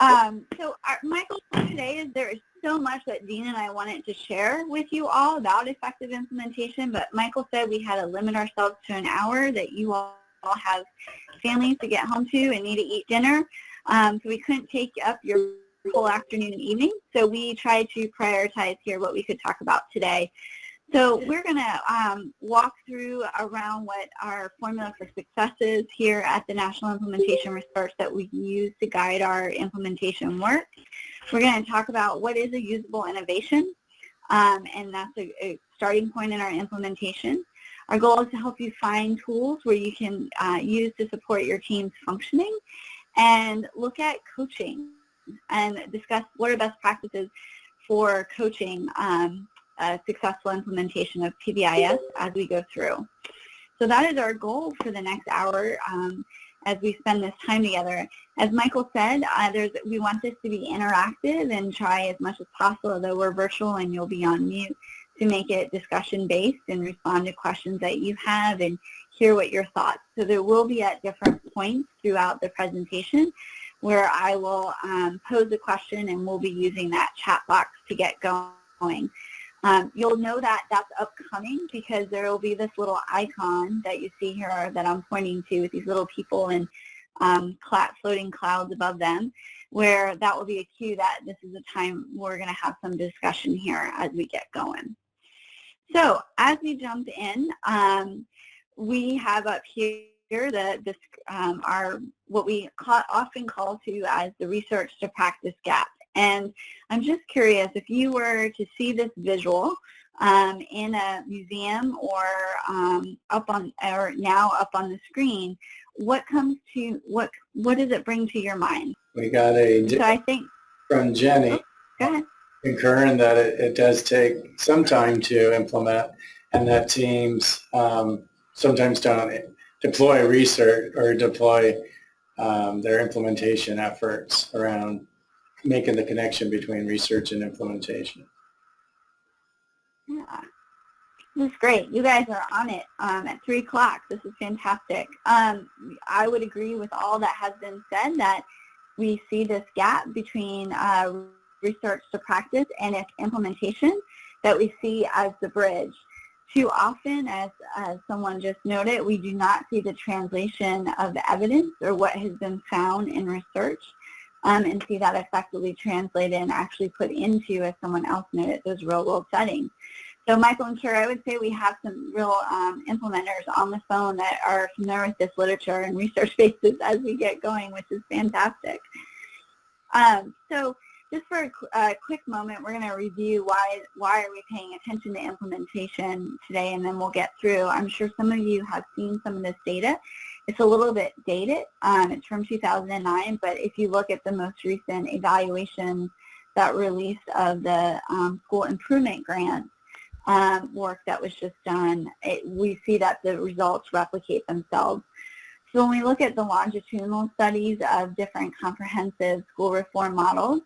My goal for today is there is so much that Dean and I wanted to share with you all about effective implementation, but Michael said we had to limit ourselves to an hour, that you all have families to get home to and need to eat dinner. So we couldn't take up your whole afternoon and evening. So we tried to prioritize here what we could talk about today. So we're going to walk through around what our formula for success is here at the National Implementation Research that we use to guide our implementation work. We're going to talk about what is a usable innovation, and that's a starting point in our implementation. Our goal is to help you find tools where you can use to support your team's functioning, and look at coaching and discuss what are best practices for coaching a successful implementation of PBIS as we go through. So that is our goal for the next hour as we spend this time together. As Michael said, we want this to be interactive and try as much as possible, although we're virtual and you'll be on mute, to make it discussion-based and respond to questions that you have and hear what your thoughts. So there will be at different points throughout the presentation where I will pose a question and we'll be using that chat box to get going. You'll know that that's upcoming because there will be this little icon that you see here that I'm pointing to with these little people and floating clouds above them, where that will be a cue that this is a time we're going to have some discussion here as we get going. So as we jump in, we have up here what we often call to as the research to practice gap. And I'm just curious, if you were to see this visual in a museum or now up on the screen, what does it bring to your mind? We got from Jenny. Oh, go ahead. Concurring that it does take some time to implement, and that teams sometimes don't deploy research or deploy their implementation efforts around making the connection between research and implementation. Yeah, this is great. You guys are on it at 3 o'clock. This is fantastic. I would agree with all that has been said, that we see this gap between research to practice and its implementation that we see as the bridge. Too often, as someone just noted, we do not see the translation of the evidence or what has been found in research and see that effectively translated and actually put into, as someone else noted, those real-world settings. So Michael and Kira, I would say we have some real implementers on the phone that are familiar with this literature and research basis as we get going, which is fantastic. So just for a quick moment, we're going to review why are we paying attention to implementation today, and then we'll get through. I'm sure some of you have seen some of this data. It's a little bit dated. It's from 2009, but if you look at the most recent evaluation that released of the school improvement grant work that was just done, we see that the results replicate themselves. So when we look at the longitudinal studies of different comprehensive school reform models,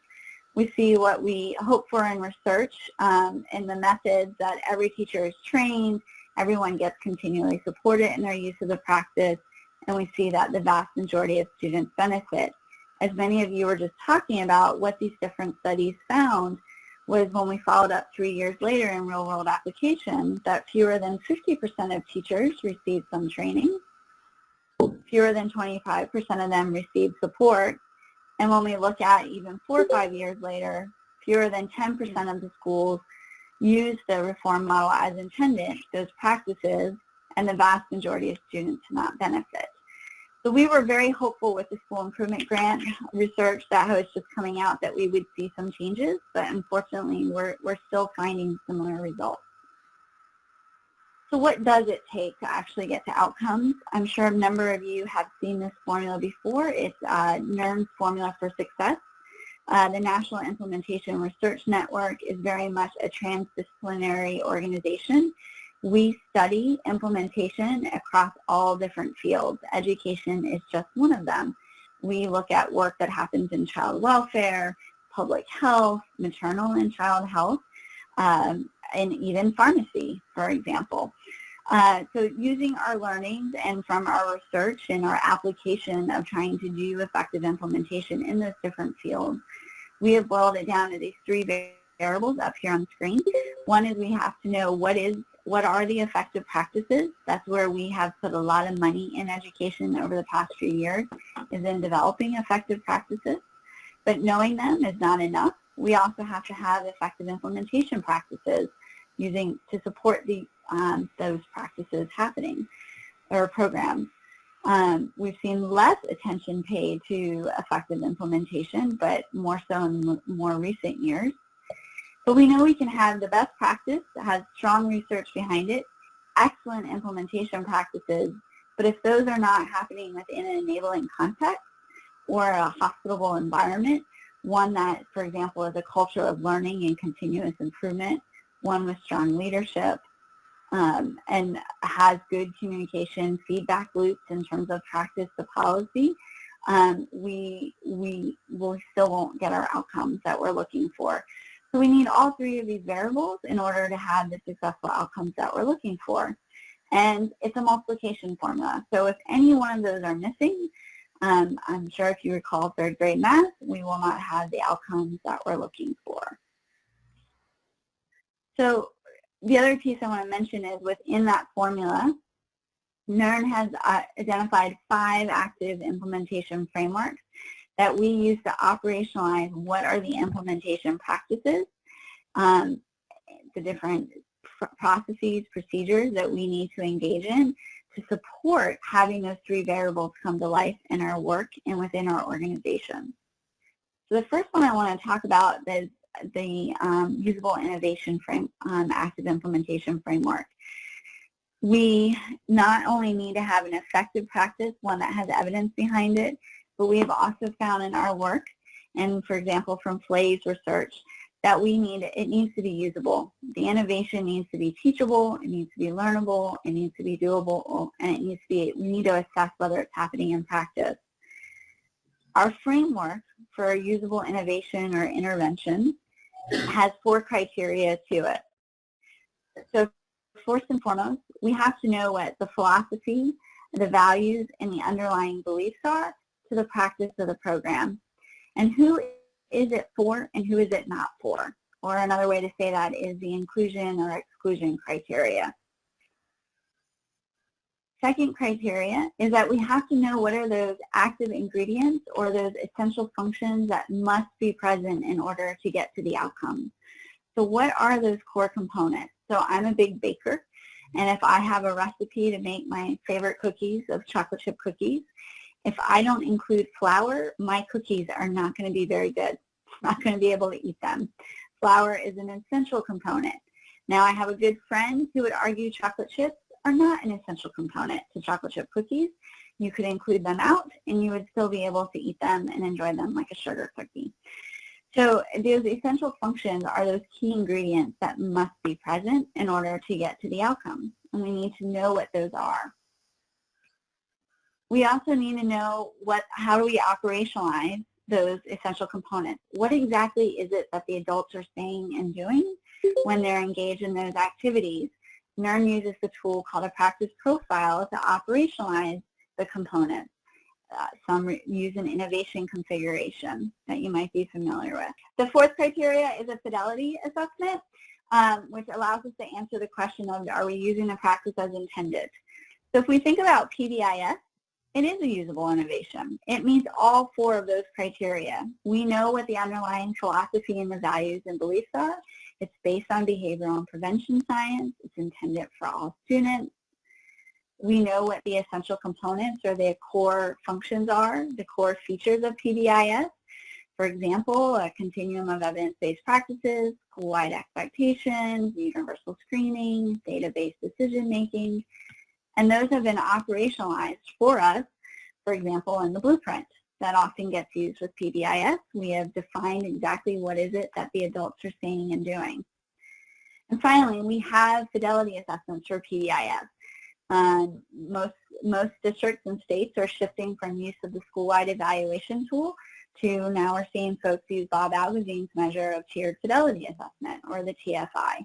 we see what we hope for in research and the methods that every teacher is trained, everyone gets continually supported in their use of the practice, and we see that the vast majority of students benefit. As many of you were just talking about, what these different studies found was when we followed up 3 years later in real-world application, that fewer than 50% of teachers received some training, fewer than 25% of them received support, and when we look at even 4 or 5 years later, fewer than 10% of the schools used the reform model as intended, those practices, and the vast majority of students did not benefit. So we were very hopeful with the school improvement grant research that was just coming out that we would see some changes, but unfortunately we're still finding similar results. So what does it take to actually get to outcomes? I'm sure a number of you have seen this formula before. It's NIRN's formula for success. The National Implementation Research Network is very much a transdisciplinary organization. We study implementation across all different fields. Education is just one of them. We look at work that happens in child welfare, public health, maternal and child health, and even pharmacy, for example. So using our learnings and from our research and our application of trying to do effective implementation in those different fields, we have boiled it down to these three variables up here on the screen. One is we have to know what are the effective practices. That's where we have put a lot of money in education over the past few years, is in developing effective practices. But knowing them is not enough. We also have to have effective implementation practices to support those practices happening, or programs. We've seen less attention paid to effective implementation, but more so in more recent years. But we know we can have the best practice that has strong research behind it, excellent implementation practices, but if those are not happening within an enabling context or a hospitable environment, one that, for example, is a culture of learning and continuous improvement, one with strong leadership, and has good communication feedback loops in terms of practice to policy, we still won't get our outcomes that we're looking for. So we need all three of these variables in order to have the successful outcomes that we're looking for. And it's a multiplication formula. So if any one of those are missing, I'm sure if you recall third grade math, we will not have the outcomes that we're looking for. So the other piece I want to mention is within that formula, NIRN has identified 5 active implementation frameworks that we use to operationalize what are the implementation practices, the different processes, procedures that we need to engage in to support having those 3 variables come to life in our work and within our organization. So the first one I want to talk about is the usable innovation active implementation framework. We not only need to have an effective practice, one that has evidence behind it, but we have also found in our work, and for example from Flay's research, that it needs to be usable. The innovation needs to be teachable, it needs to be learnable, it needs to be doable, and we need to assess whether it's happening in practice. Our framework for usable innovation or intervention has 4 criteria to it. So first and foremost, we have to know what the philosophy, the values, and the underlying beliefs are to the practice of the program. And who is it for and who is it not for? Or another way to say that is the inclusion or exclusion criteria. Second criteria is that we have to know what are those active ingredients or those essential functions that must be present in order to get to the outcome. So what are those core components? So I'm a big baker, and if I have a recipe to make my favorite cookies of chocolate chip cookies, if I don't include flour, my cookies are not going to be very good. I'm not going to be able to eat them. Flour is an essential component. Now I have a good friend who would argue chocolate chips are not an essential component to chocolate chip cookies. You could include them out and you would still be able to eat them and enjoy them like a sugar cookie. So those essential functions are those key ingredients that must be present in order to get to the outcome, and we need to know what those are. We also need to know how do we operationalize those essential components. What exactly is it that the adults are saying and doing when they're engaged in those activities? NIRN uses the tool called a practice profile to operationalize the components. Some use an innovation configuration that you might be familiar with. The 4th criteria is a Fidelity Assessment, which allows us to answer the question of, are we using the practice as intended? So if we think about PBIS, it is a usable innovation. It meets all 4 of those criteria. We know what the underlying philosophy and the values and beliefs are. It's based on behavioral and prevention science. It's intended for all students. We know what the essential components or the core functions are, the core features of PBIS. For example, a continuum of evidence-based practices, school-wide expectations, universal screening, database decision-making, and those have been operationalized for us, for example, in the blueprint that often gets used with PBIS. We have defined exactly what is it that the adults are saying and doing. And finally, we have fidelity assessments for PBIS. Most districts and states are shifting from use of the school-wide evaluation tool to now we're seeing folks use Bob Algazine's measure of tiered fidelity assessment, or the TFI.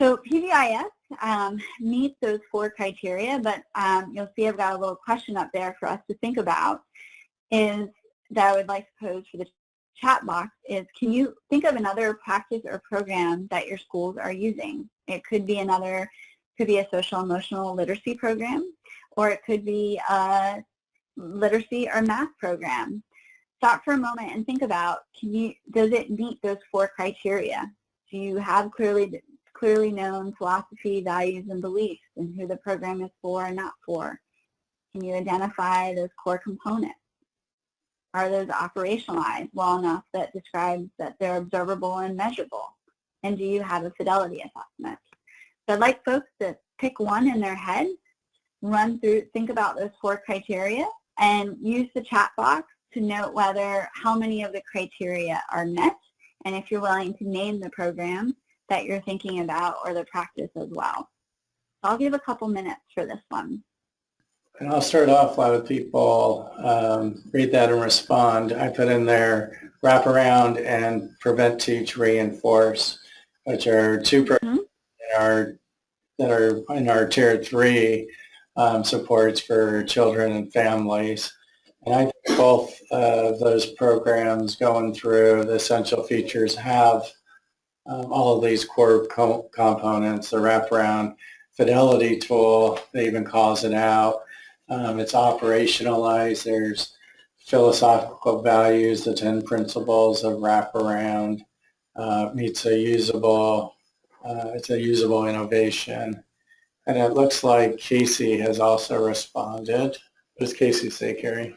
So PBIS meets those 4 criteria, but you'll see I've got a little question up there for us to think about is that I would like to pose for the chat box is, can you think of another practice or program that your schools are using? It could be a social emotional literacy program, or it could be a literacy or math program. Stop for a moment and think about, does it meet those 4 criteria? Do you have clearly known philosophy, values, and beliefs, and who the program is for and not for? Can you identify those core components? Are those operationalized well enough that describes that they're observable and measurable? And do you have a fidelity assessment? So I'd like folks to pick one in their head, run through, think about those 4 criteria, and use the chat box to note how many of the criteria are met, and if you're willing to name the program that you're thinking about or the practice as well. I'll give a couple minutes for this one. And I'll start off while people read that and respond. I put in there wraparound and prevent, teach, reinforce, which are 2 programs that are in our Tier 3 supports for children and families. And I think both of those programs going through the essential features have all of these core components. The wraparound fidelity tool, they even calls it out. It's operationalized. There's philosophical values, the 10 principles of wraparound. It's a usable innovation. And it looks like Casey has also responded. What does Casey say, Carrie?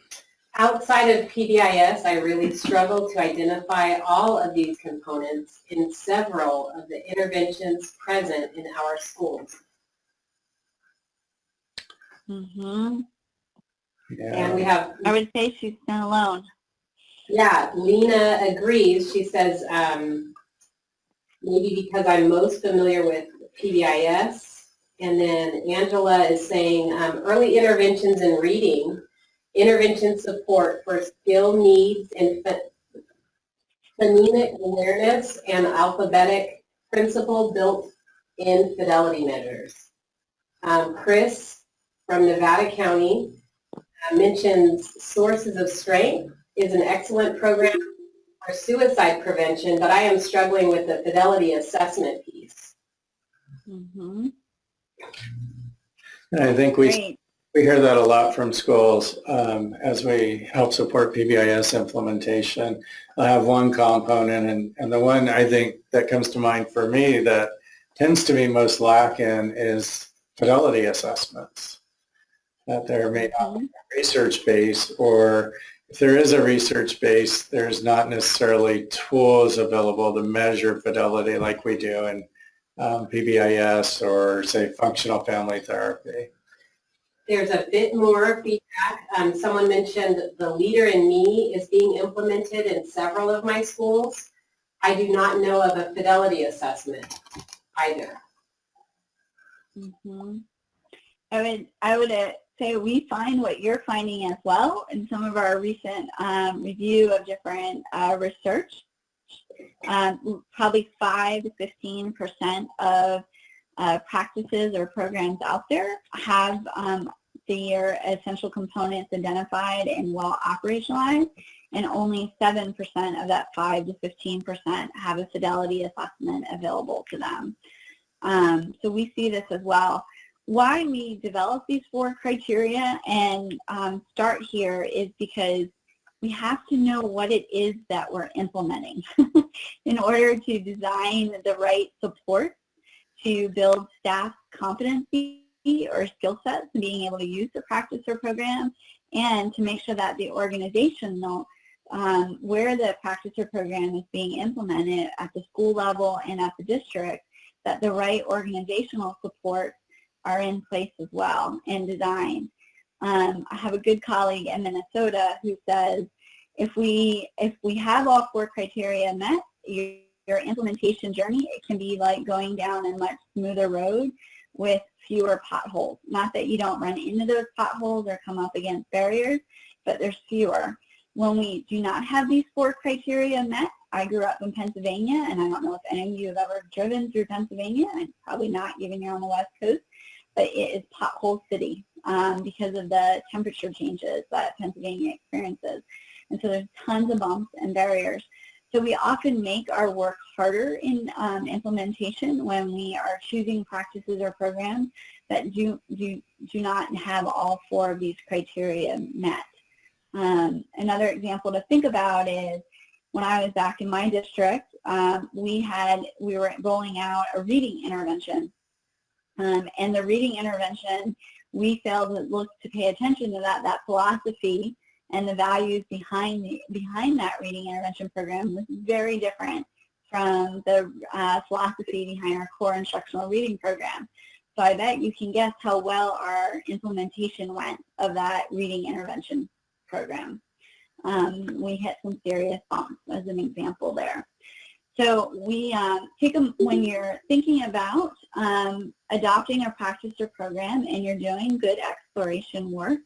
Outside of PBIS, I really struggle to identify all of these components in several of the interventions present in our schools. Mm-hmm. Yeah. And we have... I would say she's not alone. Yeah, Lena agrees. She says, maybe because I'm most familiar with PBIS. And then Angela is saying early interventions in reading, intervention support for skill needs and phonemic awareness and alphabetic principle built in fidelity measures. Chris from Nevada County mentions Sources of Strength is an excellent program for suicide prevention, but I am struggling with the fidelity assessment piece. Mm-hmm. And I think we hear that a lot from schools as we help support PBIS implementation. I have one component, and the one I think that comes to mind for me that tends to be most lacking is fidelity assessments. That there may not be a research base, or if there is a research base, there's not necessarily tools available to measure fidelity like we do in PBIS or, say, functional family therapy. There's a bit more feedback. Someone mentioned the Leader in Me is being implemented in several of my schools. I do not know of a fidelity assessment either. Mm-hmm. I would say we find what you're finding as well in some of our recent review of different research. Probably 5 to 15% of practices or programs out there have their essential components identified and well operationalized, and only 7% of that 5 to 15% have a fidelity assessment available to them. So we see this as well. Why we develop these 4 criteria and start here is because we have to know what it is that we're implementing in order to design the right support to build staff competency or skill sets and being able to use the practice or program, and to make sure that the organizational where the practice or program is being implemented at the school level and at the district, that the right organizational support are in place as well and designed. I have a good colleague in Minnesota who says, if we have all 4 criteria met, your implementation journey, it can be like going down a much smoother road with fewer potholes. Not that you don't run into those potholes or come up against barriers, but there's fewer. When we do not have these 4 criteria met, I grew up in Pennsylvania, and I don't know if any of you have ever driven through Pennsylvania, and probably not given you're on the West Coast, but it is pothole city because of the temperature changes that Pennsylvania experiences. And so there's tons of bumps and barriers. So we often make our work harder in implementation when we are choosing practices or programs that do not have all 4 of these criteria met. Another example to think about is when I was back in my district, we were rolling out a reading intervention. And the reading intervention, we failed to pay attention to that philosophy and the values behind that reading intervention program was very different from the philosophy behind our core instructional reading program. So I bet you can guess how well our implementation went of that reading intervention program. We hit some serious bumps as an example there. So we when you're thinking about adopting a practice or program and you're doing good exploration work,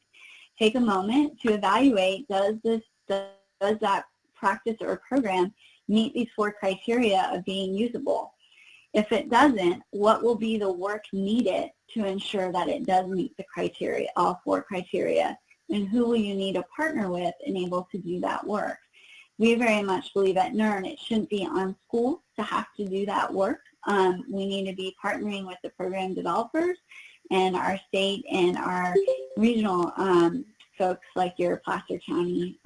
take a moment to evaluate, does that practice or program meet these 4 criteria of being usable? If it doesn't, what will be the work needed to ensure that it does meet the criteria, all 4 criteria? And who will you need to partner with and able to do that work? We very much believe at NIRN it shouldn't be on schools to have to do that work. We need to be partnering with the program developers and our state and our regional folks like your Placer County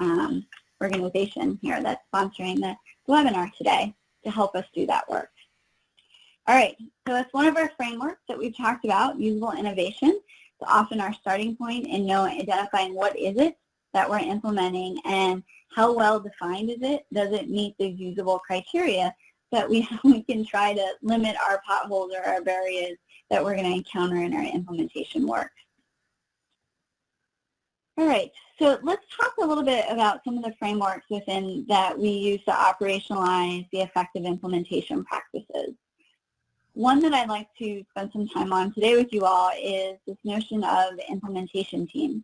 organization here that's sponsoring the webinar today to help us do that work. All right, so it's one of our frameworks that we've talked about, usable innovation. It's often our starting point in identifying what is it that we're implementing and how well defined is it? Does it meet the usable criteria that we can try to limit our potholes or our barriers that we're going to encounter in our implementation work. All right, so let's talk a little bit about some of the frameworks within that we use to operationalize the effective implementation practices. One that I'd like to spend some time on today with you all is this notion of implementation teams.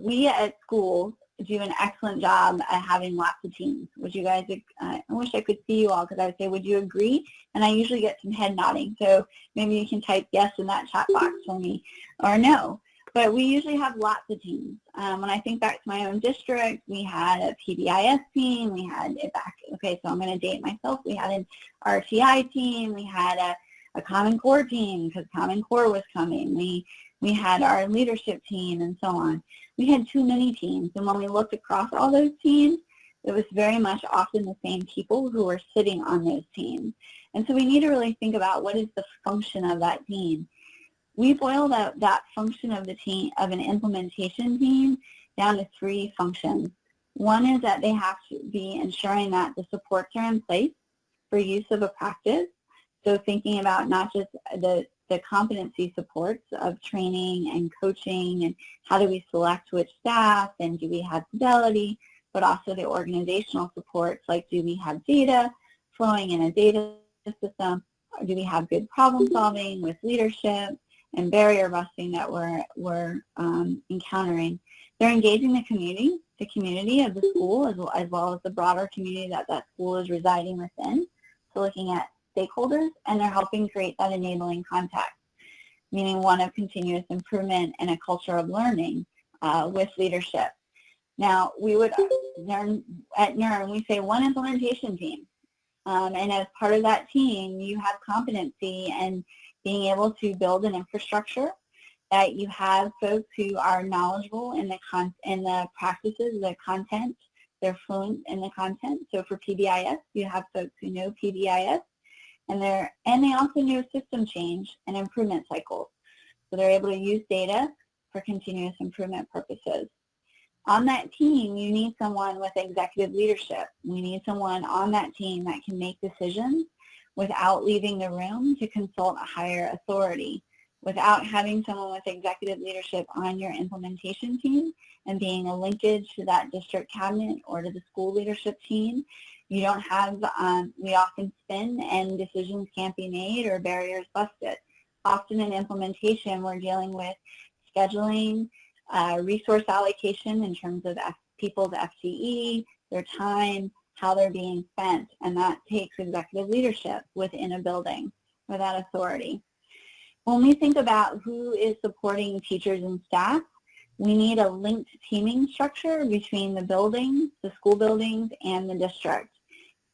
We at schools do an excellent job at having lots of teams. Would you guys, I wish I could see you all because I would say, would you agree? And I usually get some head nodding, so maybe you can type yes in that chat box for me or no. But we usually have lots of teams. When I think back to my own district, we had a PBIS team, we had it back, okay, so I'm going to date myself. We had an RTI team, we had a Common Core team because Common Core was coming. We had our leadership team and so on. We had too many teams, and when we looked across all those teams, it was very much often the same people who were sitting on those teams. And so we need to really think about what is the function of that team. We boil that function of the team, of an implementation team, down to 3 functions. One is that they have to be ensuring that the supports are in place for use of a practice. So thinking about not just the competency supports of training and coaching and how do we select which staff and do we have fidelity, but also the organizational supports like do we have data flowing in a data system, or do we have good problem solving with leadership and barrier busting that we're encountering. They're engaging the community of the school as well as the broader community that school is residing within. So looking at stakeholders, and they're helping create that enabling context, meaning one of continuous improvement and a culture of learning with leadership. Now, we would at NIRN, we say one implementation team. And as part of that team, you have competency and being able to build an infrastructure, that you have folks who are knowledgeable in the practices, the content, they're fluent in the content. So for PBIS, you have folks who know PBIS, and they also know system change and improvement cycles. So they're able to use data for continuous improvement purposes. On that team, you need someone with executive leadership. We need someone on that team that can make decisions without leaving the room to consult a higher authority. Without having someone with executive leadership on your implementation team and being a linkage to that district cabinet or to the school leadership team, you don't have, we often spin and decisions can't be made or barriers busted. Often in implementation, we're dealing with scheduling, resource allocation in terms of people's FTE, their time, how they're being spent, and that takes executive leadership within a building or that authority. When we think about who is supporting teachers and staff, we need a linked teaming structure between the buildings, the school buildings, and the district.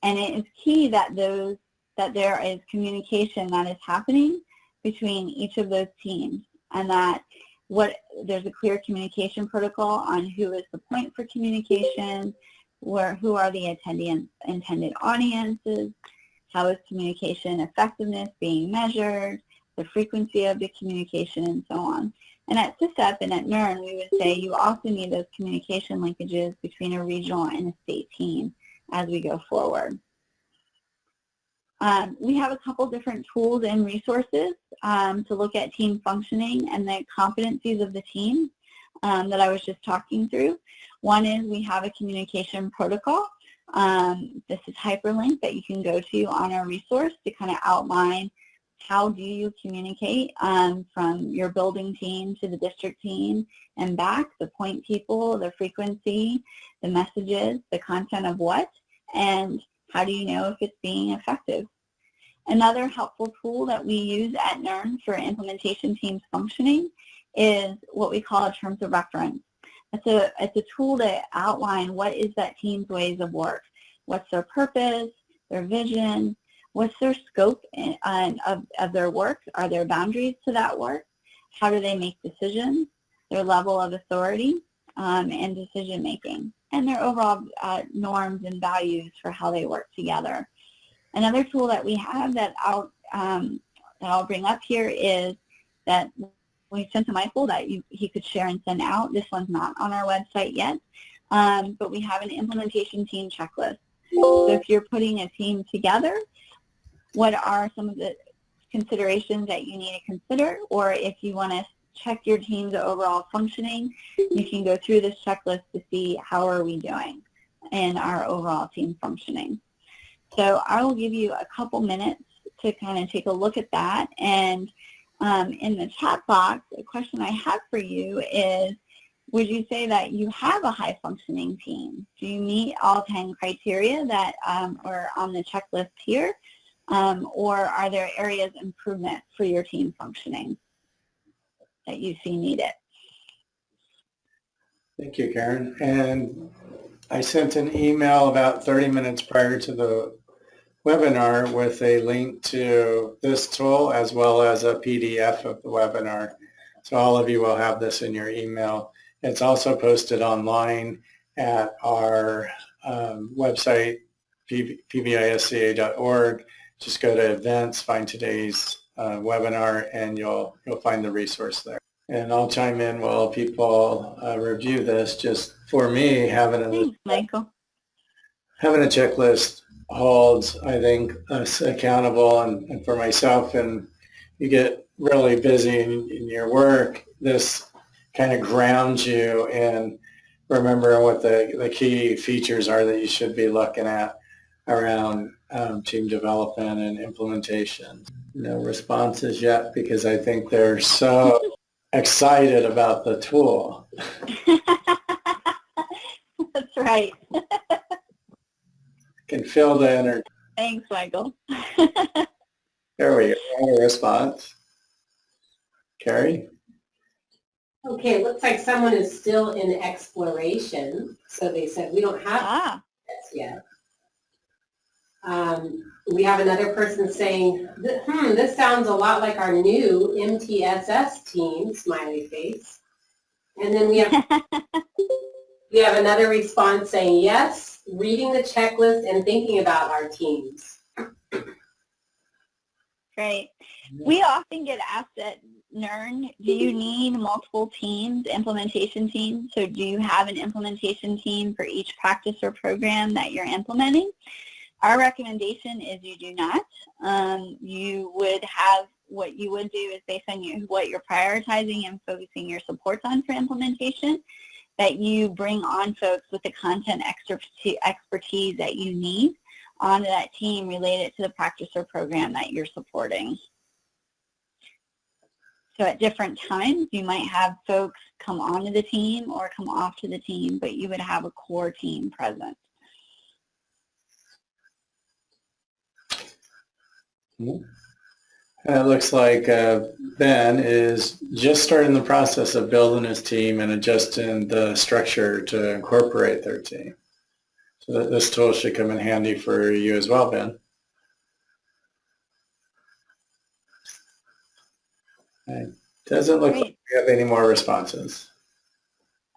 And it is key that there is communication that is happening between each of those teams, and that there's a clear communication protocol on who is the point for communication, who are the intended audiences, how is communication effectiveness being measured, the frequency of the communication, and so on. And at CISEP and at NIRN, we would say you also need those communication linkages between a regional and a state team as we go forward. We have a couple different tools and resources to look at team functioning and the competencies of the team that I was just talking through. One is we have a communication protocol. This is hyperlink that you can go to on our resource to kind of outline how do you communicate from your building team to the district team and back, the point people, the frequency, the messages, the content of what, and how do you know if it's being effective. Another helpful tool that we use at NIRN for implementation teams functioning is what we call a terms of reference. It's a tool to outline what is that team's ways of work, what's their purpose, their vision, what's their scope of their work, are there boundaries to that work, how do they make decisions, their level of authority and decision making, and their overall norms and values for how they work together. Another tool that we have that I'll bring up here is that we sent to Michael that he could share and send out. This one's not on our website yet, but we have an implementation team checklist. So if you're putting a team together, what are some of the considerations that you need to consider? Or if you want to check your team's overall functioning, you can go through this checklist to see how are we doing in our overall team functioning. So I will give you a couple minutes to kind of take a look at that. And in the chat box, a question I have for you is, would you say that you have a high-functioning team? Do you meet all 10 criteria that are on the checklist here? Or are there areas of improvement for your team functioning that you see needed? Thank you, Karen. And I sent an email about 30 minutes prior to the webinar with a link to this tool as well as a PDF of the webinar. So all of you will have this in your email. It's also posted online at our website, pbisca.org. Just go to events, find today's webinar, and you'll find the resource there. And I'll chime in while people review this. Just for me, having a checklist holds, I think, us accountable, and for myself, and you get really busy in your work, this kind of grounds you in remembering what the key features are that you should be looking at around team development and implementation. No responses yet because I think they're so excited about the tool. That's right. Can feel the energy. Thanks, Michael. There we go. A response. Carrie? Okay, it looks like someone is still in exploration. So they said, we don't have this yet. We have another person saying, this sounds a lot like our new MTSS team, smiley face. And then we have another response saying, yes, reading the checklist and thinking about our teams. Great. We often get asked at NIRN, do you need multiple teams, implementation teams? So do you have an implementation team for each practice or program that you're implementing? Our recommendation is you do not. You would have, what you would do is based on what you're prioritizing and focusing your supports on for implementation, that you bring on folks with the content expertise that you need onto that team related to the practice or program that you're supporting. So at different times, you might have folks come onto the team or come off to the team, but you would have a core team present. And it looks like Ben is just starting the process of building his team and adjusting the structure to incorporate their team. So this tool should come in handy for you as well, Ben. It doesn't look like we have any more responses.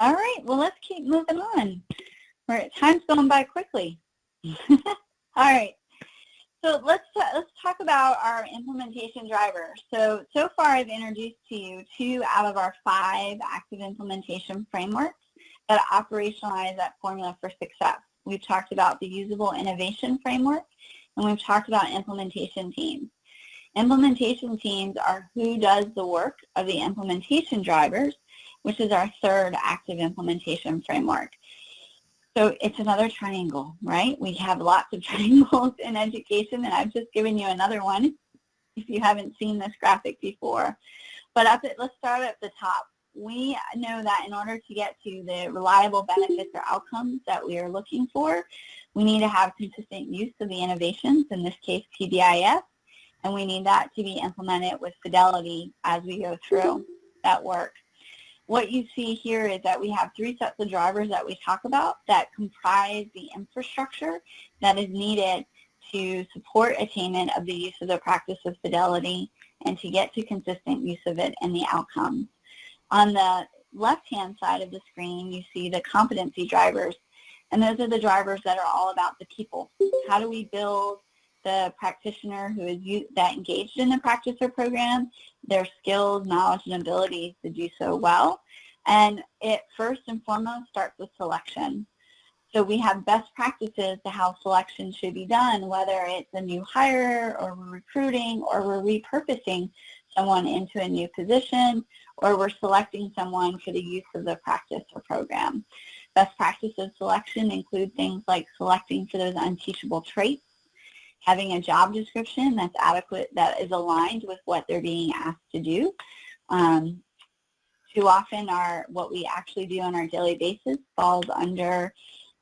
All right, well, let's keep moving on. Time's going by quickly. All right, so let's talk about our implementation drivers. So far I've introduced to you 2 out of our 5 active implementation frameworks that operationalize that formula for success. We've talked about the usable innovation framework, and we've talked about implementation teams. Implementation teams are who does the work of the implementation drivers, which is our 3rd active implementation framework. So it's another triangle, right? We have lots of triangles in education, and I've just given you another one if you haven't seen this graphic before. But let's start at the top. We know that in order to get to the reliable benefits or outcomes that we are looking for, we need to have consistent use of the innovations, in this case PBIS, and we need that to be implemented with fidelity as we go through that work. What you see here is that we have 3 sets of drivers that we talk about that comprise the infrastructure that is needed to support attainment of the use of the practice of fidelity and to get to consistent use of it and the outcomes. On the left-hand side of the screen, you see the competency drivers, and those are the drivers that are all about the people. How do we build the practitioner who is that engaged in the practice or program, their skills, knowledge, and abilities to do so well? And it first and foremost starts with selection. So we have best practices to how selection should be done, whether it's a new hire or we're recruiting or we're repurposing someone into a new position or we're selecting someone for the use of the practice or program. Best practices selection include things like selecting for those unteachable traits, having a job description that's adequate, that is aligned with what they're being asked to do. Too often what we actually do on our daily basis falls under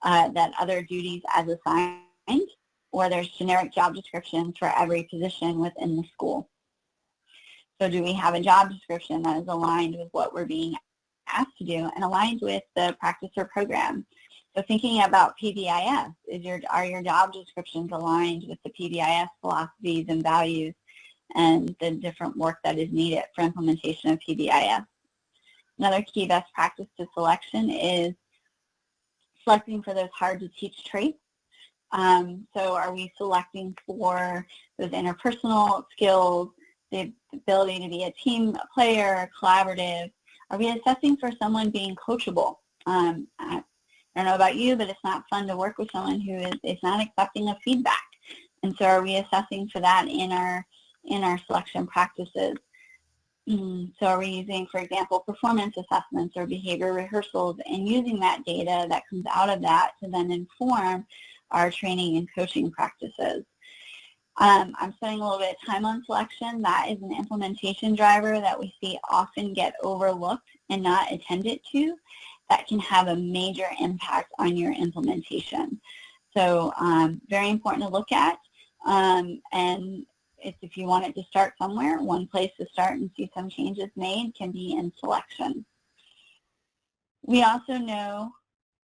that other duties as assigned, or there's generic job descriptions for every position within the school. So do we have a job description that is aligned with what we're being asked to do and aligned with the practice or program? So thinking about PBIS, are your job descriptions aligned with the PBIS philosophies and values and the different work that is needed for implementation of PBIS? Another key best practice to selection is selecting for those hard to teach traits. So are we selecting for those interpersonal skills, the ability to be a team player, collaborative? Are we assessing for someone being coachable? I don't know about you, but it's not fun to work with someone who is not accepting of feedback. And so are we assessing for that in our selection practices? So are we using, for example, performance assessments or behavior rehearsals and using that data that comes out of that to then inform our training and coaching practices? I'm spending a little bit of time on selection. That is an implementation driver that we see often get overlooked and not attended to. That can have a major impact on your implementation. So very important to look at. And if you want it to start somewhere, one place to start and see some changes made can be in selection. We also know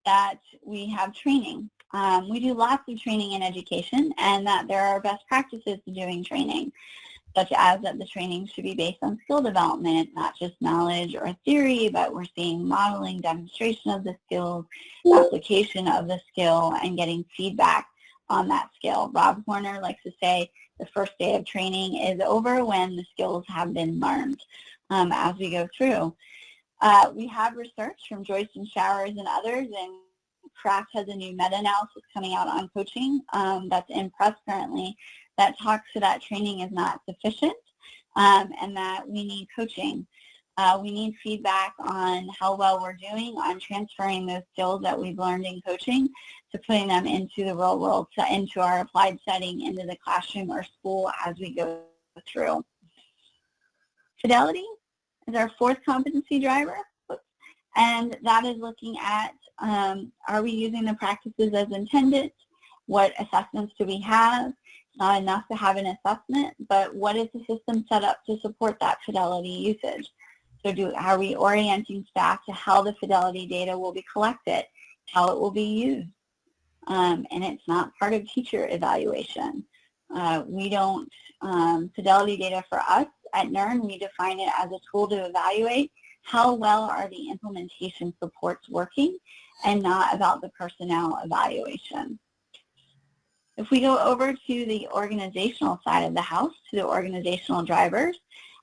that we have training. We do lots of training in education, and that there are best practices to doing training, such as that the training should be based on skill development, not just knowledge or theory, but we're seeing modeling, demonstration of the skills, application of the skill, and getting feedback on that skill. Rob Horner likes to say the first day of training is over when the skills have been learned as we go through. We have research from Joyce and Showers and others, and Kraft has a new meta-analysis coming out on coaching that's in press currently that talks to that training is not sufficient and that we need coaching. We need feedback on how well we're doing on transferring those skills that we've learned in coaching to putting them into the real world, into our applied setting, into the classroom or school as we go through. Fidelity is our 4th competency driver, and that is looking at are we using the practices as intended? What assessments do we have? Not enough to have an assessment, but what is the system set up to support that fidelity usage? So are we orienting staff to how the fidelity data will be collected, how it will be used? And it's not part of teacher evaluation. We don't, fidelity data for us at NIRN, we define it as a tool to evaluate how well are the implementation supports working and not about the personnel evaluation. If we go over to the organizational side of the house, to the organizational drivers,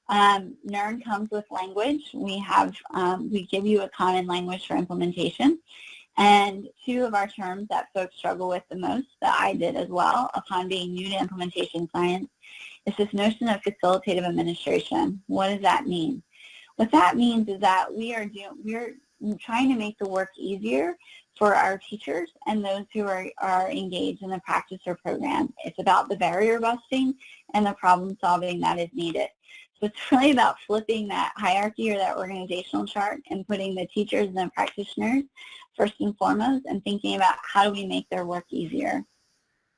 NIRN comes with language. We give you a common language for implementation. And two of our terms that folks struggle with the most, that I did as well, upon being new to implementation science, is this notion of facilitative administration. What does that mean? What that means is that we're trying to make the work easier for our teachers and those who are engaged in the practice or program. It's about the barrier busting and the problem solving that is needed. So it's really about flipping that hierarchy or that organizational chart and putting the teachers and the practitioners first and foremost and thinking about how do we make their work easier.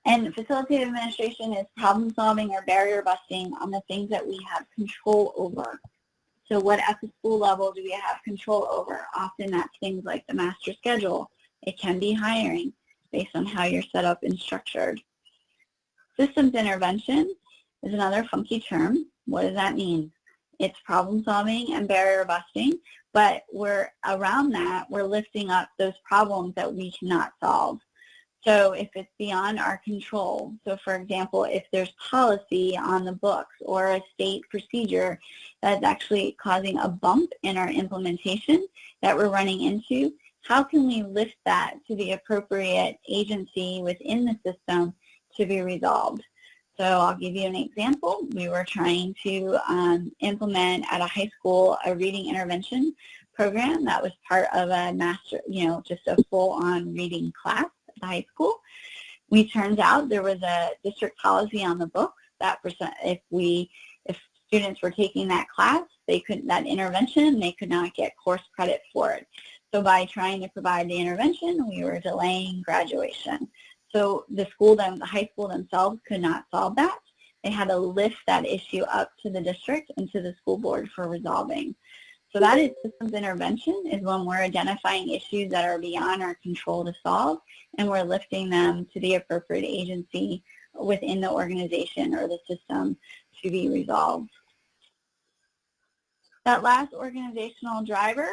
And facilitative administration is problem solving or barrier busting on the things that we have control over. So what at the school level do we have control over? Often that's things like the master schedule. It can be hiring based on how you're set up and structured. Systems intervention is another funky term. What does that mean? It's problem solving and barrier busting, but around that, we're lifting up those problems that we cannot solve. So if it's beyond our control, so for example, if there's policy on the books or a state procedure that's actually causing a bump in our implementation that we're running into, how can we lift that to the appropriate agency within the system to be resolved? So I'll give you an example. We were trying to implement at a high school a reading intervention program that was part of a master, just a full-on reading class at the high school. Turns out there was a district policy on the books that if students were taking that class, that intervention, they could not get course credit for it. So by trying to provide the intervention, we were delaying graduation. So the high school themselves could not solve that. They had to lift that issue up to the district and to the school board for resolving. So that is systems intervention, is when we're identifying issues that are beyond our control to solve, and we're lifting them to the appropriate agency within the organization or the system to be resolved. That last organizational driver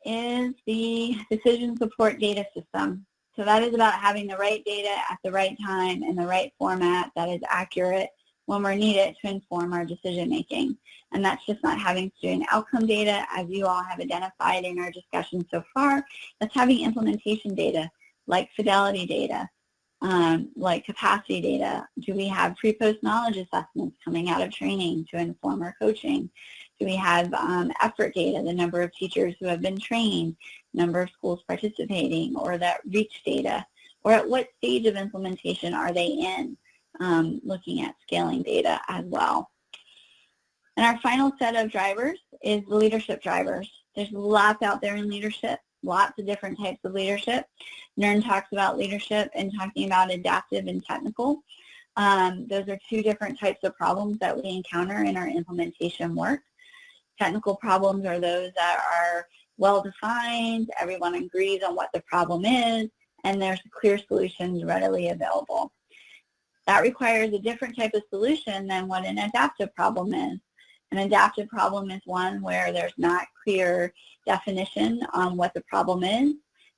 is the decision support data system. So that is about having the right data at the right time in the right format that is accurate when we're needed to inform our decision making. And that's just not having student outcome data, as you all have identified in our discussion so far. That's having implementation data, like fidelity data, like capacity data. Do we have pre-post knowledge assessments coming out of training to inform our coaching? Do we have effort data, the number of teachers who have been trained, number of schools participating, or that reach data? Or at what stage of implementation are they in? Looking at scaling data as well. And our final set of drivers is the leadership drivers. There's lots out there in leadership, lots of different types of leadership. NIRN talks about leadership and talking about adaptive and technical. Those are two different types of problems that we encounter in our implementation work. Technical problems are those that are well-defined, everyone agrees on what the problem is, and there's clear solutions readily available. That requires a different type of solution than what an adaptive problem is. An adaptive problem is one where there's not clear definition on what the problem is.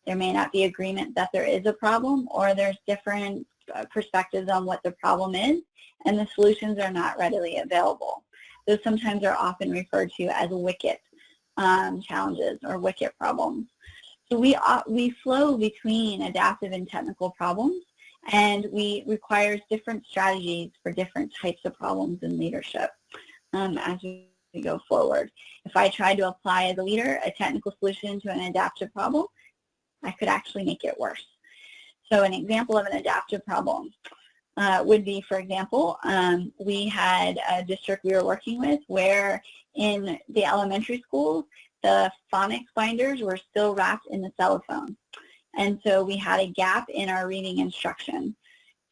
There may not be agreement that there is a problem, or there's different perspectives on what the problem is, and the solutions are not readily available. Those sometimes are often referred to as wicket challenges or wicket problems. So we flow between adaptive and technical problems, and we require different strategies for different types of problems in leadership as we go forward. If I try to apply as a leader a technical solution to an adaptive problem, I could actually make it worse. So an example of an adaptive problem would be, for example, we had a district we were working with where in the elementary schools, the phonics binders were still wrapped in the cellophane. And so we had a gap in our reading instruction.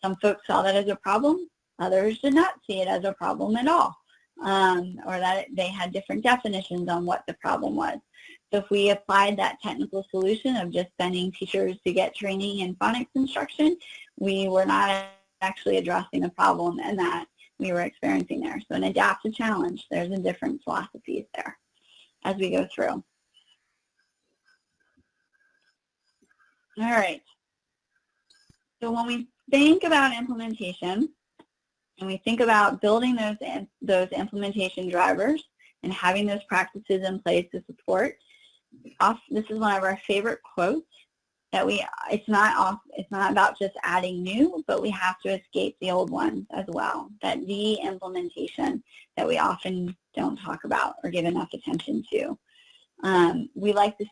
Some folks saw that as a problem. Others did not see it as a problem at all, or that they had different definitions on what the problem was. So if we applied that technical solution of just sending teachers to get training in phonics instruction, we were not actually addressing the problem and that we were experiencing there. So an adapt to challenge, there's a different philosophies there as we go through. All right. So when we think about implementation and we think about building those implementation drivers and having those practices in place to support, this is one of our favorite quotes that it's not about just adding new, but we have to escape the old ones as well. That de-implementation that we often don't talk about or give enough attention to. We like to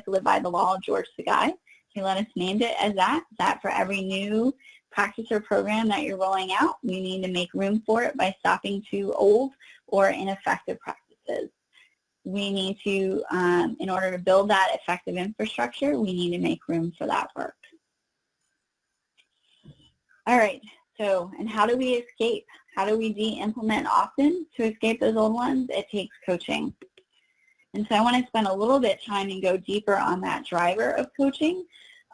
live by the law of George Sagai. He let us name it as that for every new practice or program that you're rolling out, you need to make room for it by stopping too old or ineffective practices. We need to, in order to build that effective infrastructure, we need to make room for that work. All right, so, and how do we escape? How do we de-implement often to escape those old ones? It takes coaching. And so I want to spend a little bit of time and go deeper on that driver of coaching.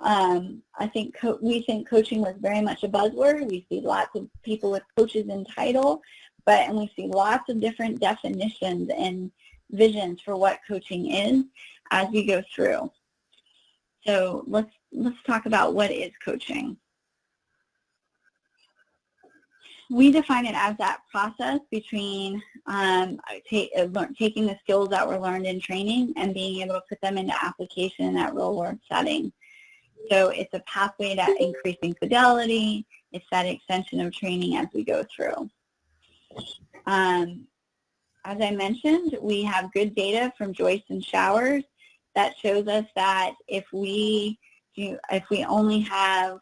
We think coaching was very much a buzzword. We see lots of people with coaches in title, and we see lots of different definitions and visions for what coaching is as we go through. So let's talk about what is coaching. We define it as that process between taking the skills that were learned in training and being able to put them into application in that real-world setting. So it's a pathway to increasing fidelity. It's that extension of training as we go through. As I mentioned, we have good data from Joyce and Showers that shows us that if we only have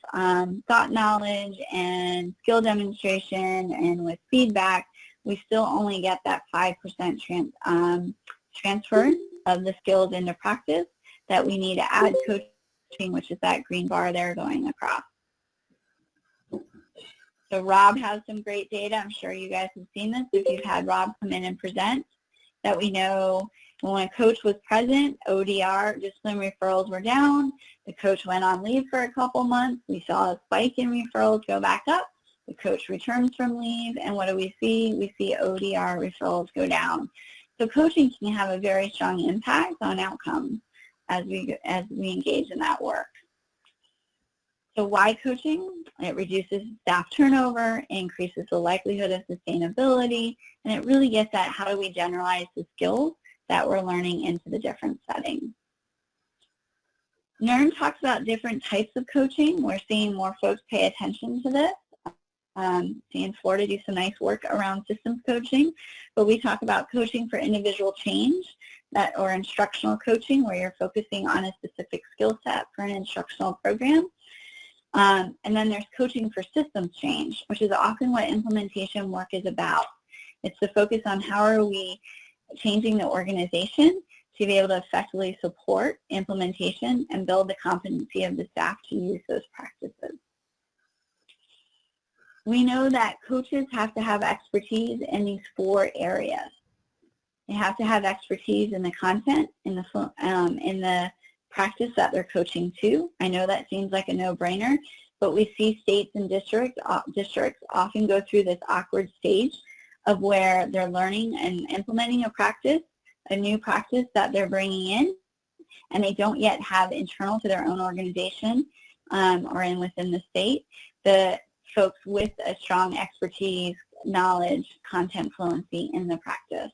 thought knowledge and skill demonstration and with feedback, we still only get that 5% transfer of the skills into practice that we need to add coaching, which is that green bar there going across. So Rob has some great data. I'm sure you guys have seen this if you've had Rob come in and present, that we know when a coach was present, ODR, discipline referrals were down. The coach went on leave for a couple months. We saw a spike in referrals go back up. The coach returns from leave, and what do we see? We see ODR referrals go down. So coaching can have a very strong impact on outcomes as we engage in that work. So why coaching? It reduces staff turnover, increases the likelihood of sustainability, and it really gets at how do we generalize the skills that we're learning into the different settings. NIRN talks about different types of coaching. We're seeing more folks pay attention to this. Seeing Florida do some nice work around systems coaching, but we talk about coaching for individual change or instructional coaching where you're focusing on a specific skill set for an instructional program. And then there's coaching for systems change, which is often what implementation work is about. It's the focus on how are we changing the organization to be able to effectively support implementation and build the competency of the staff to use those practices. We know that coaches have to have expertise in these 4 areas. They have to have expertise in the content, in the practice that they're coaching to. I know that seems like a no-brainer, but we see states and districts often go through this awkward stage of where they're learning and implementing a new practice that they're bringing in, and they don't yet have internal to their own organization or within the state the folks with a strong expertise, knowledge, content fluency in the practice.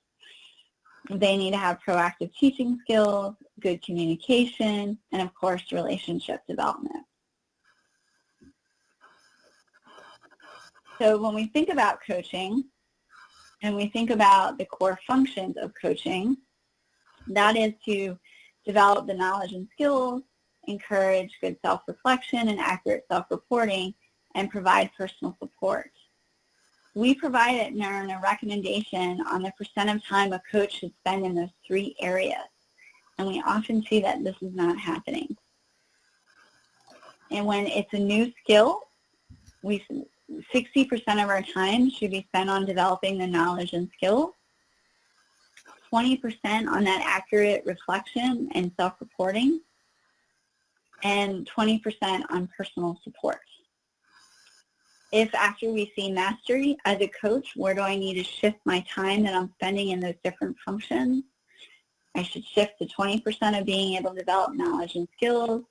They need to have proactive teaching skills, good communication, and of course, relationship development. So when we think about coaching, and we think about the core functions of coaching, that is to develop the knowledge and skills, encourage good self-reflection and accurate self-reporting, and provide personal support. We provide at NIRN a recommendation on the % of time a coach should spend in those 3 areas, and we often see that this is not happening. And when it's a new skill, 60% of our time should be spent on developing the knowledge and skills, 20% on that accurate reflection and self-reporting, and 20% on personal support. If after we see mastery as a coach, where do I need to shift my time that I'm spending in those different functions? I should shift to 20% of being able to develop knowledge and skills,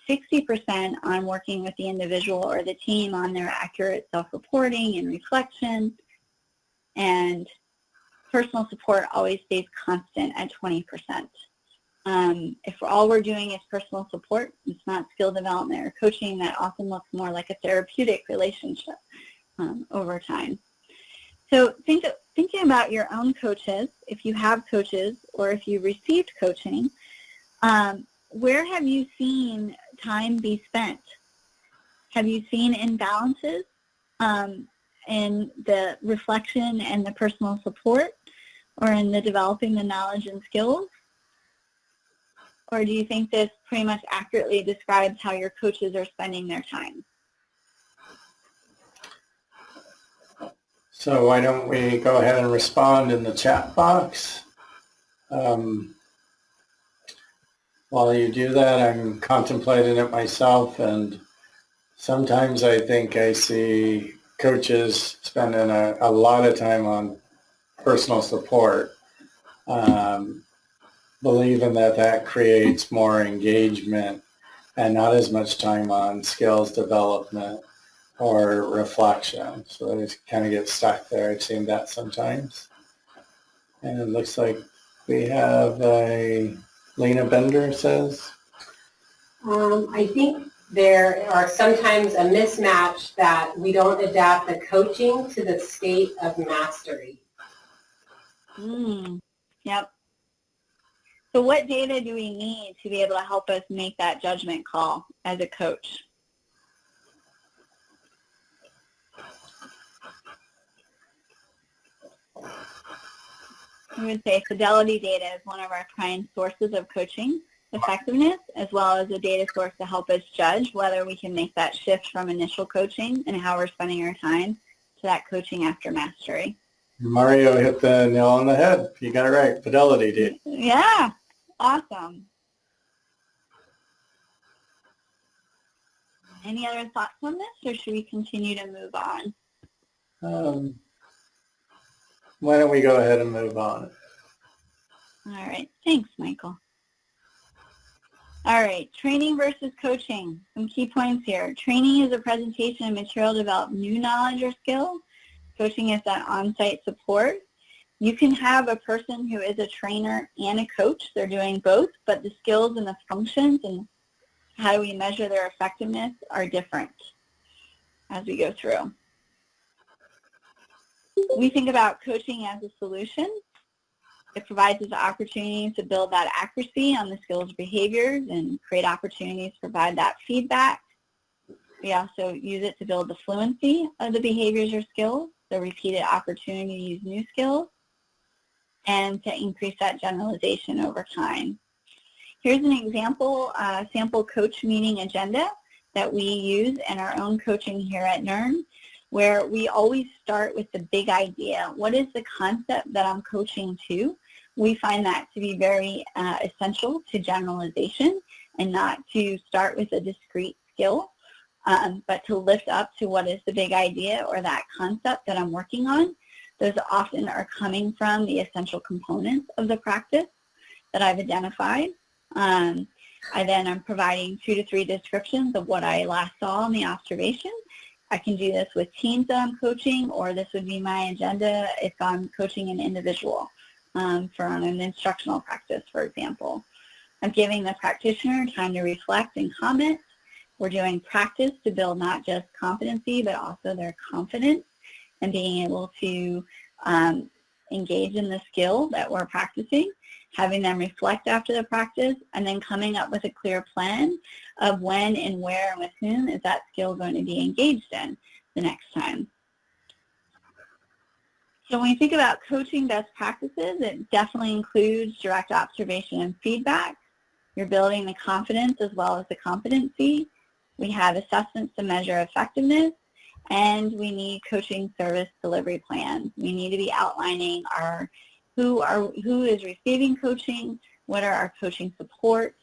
60% on working with the individual or the team on their accurate self-reporting and reflection, and personal support always stays constant at 20%. If all we're doing is personal support, it's not skill development or coaching, that often looks more like a therapeutic relationship over time. So thinking about your own coaches, if you have coaches or if you received coaching, where have you seen time be spent? Have you seen imbalances in the reflection and the personal support, or in the developing the knowledge and skills? Or do you think this pretty much accurately describes how your coaches are spending their time? So why don't we go ahead and respond in the chat box? While you do that, I'm contemplating it myself, and sometimes I think I see coaches spending a lot of time on personal support, believing that creates more engagement and not as much time on skills development or reflection. So they just kind of get stuck there. I've seen that sometimes. And it looks like we have a Lena Bender says. I think there are sometimes a mismatch that we don't adapt the coaching to the state of mastery. Yep. So what data do we need to be able to help us make that judgment call as a coach? I would say Fidelity data is one of our prime sources of coaching effectiveness, as well as a data source to help us judge whether we can make that shift from initial coaching and how we're spending our time to that coaching after mastery. Mario hit the nail on the head. You got it right. Fidelity data. Yeah, awesome. Any other thoughts on this, or should we continue to move on? Why don't we go ahead and move on? All right. Thanks, Michael. All right. Training versus coaching. Some key points here. Training is a presentation of material to develop new knowledge or skills. Coaching is that on-site support. You can have a person who is a trainer and a coach. They're doing both, but the skills and the functions and how do we measure their effectiveness are different as we go through. We think about coaching as a solution. It provides us opportunities to build that accuracy on the skills behaviors and create opportunities to provide that feedback. We also use it to build the fluency of the behaviors or skills, the repeated opportunity to use new skills, and to increase that generalization over time. Here's an example, sample coach meeting agenda that we use in our own coaching here at NIRN, where we always start with the big idea. What is the concept that I'm coaching to? We find that to be very essential to generalization, and not to start with a discrete skill, but to lift up to what is the big idea or that concept that I'm working on. Those often are coming from the essential components of the practice that I've identified. I then am providing 2 to 3 descriptions of what I last saw in the observation. I can do this with teams that I'm coaching, or this would be my agenda if I'm coaching an individual for an instructional practice, for example. I'm giving the practitioner time to reflect and comment. We're doing practice to build not just competency, but also their confidence and being able to engage in the skill that we're practicing, having them reflect after the practice, and then coming up with a clear plan of when and where and with whom is that skill going to be engaged in the next time. So when we think about coaching best practices, it definitely includes direct observation and feedback. You're building the confidence as well as the competency. We have assessments to measure effectiveness, and we need coaching service delivery plans. We need to be outlining who is receiving coaching, what are our coaching supports,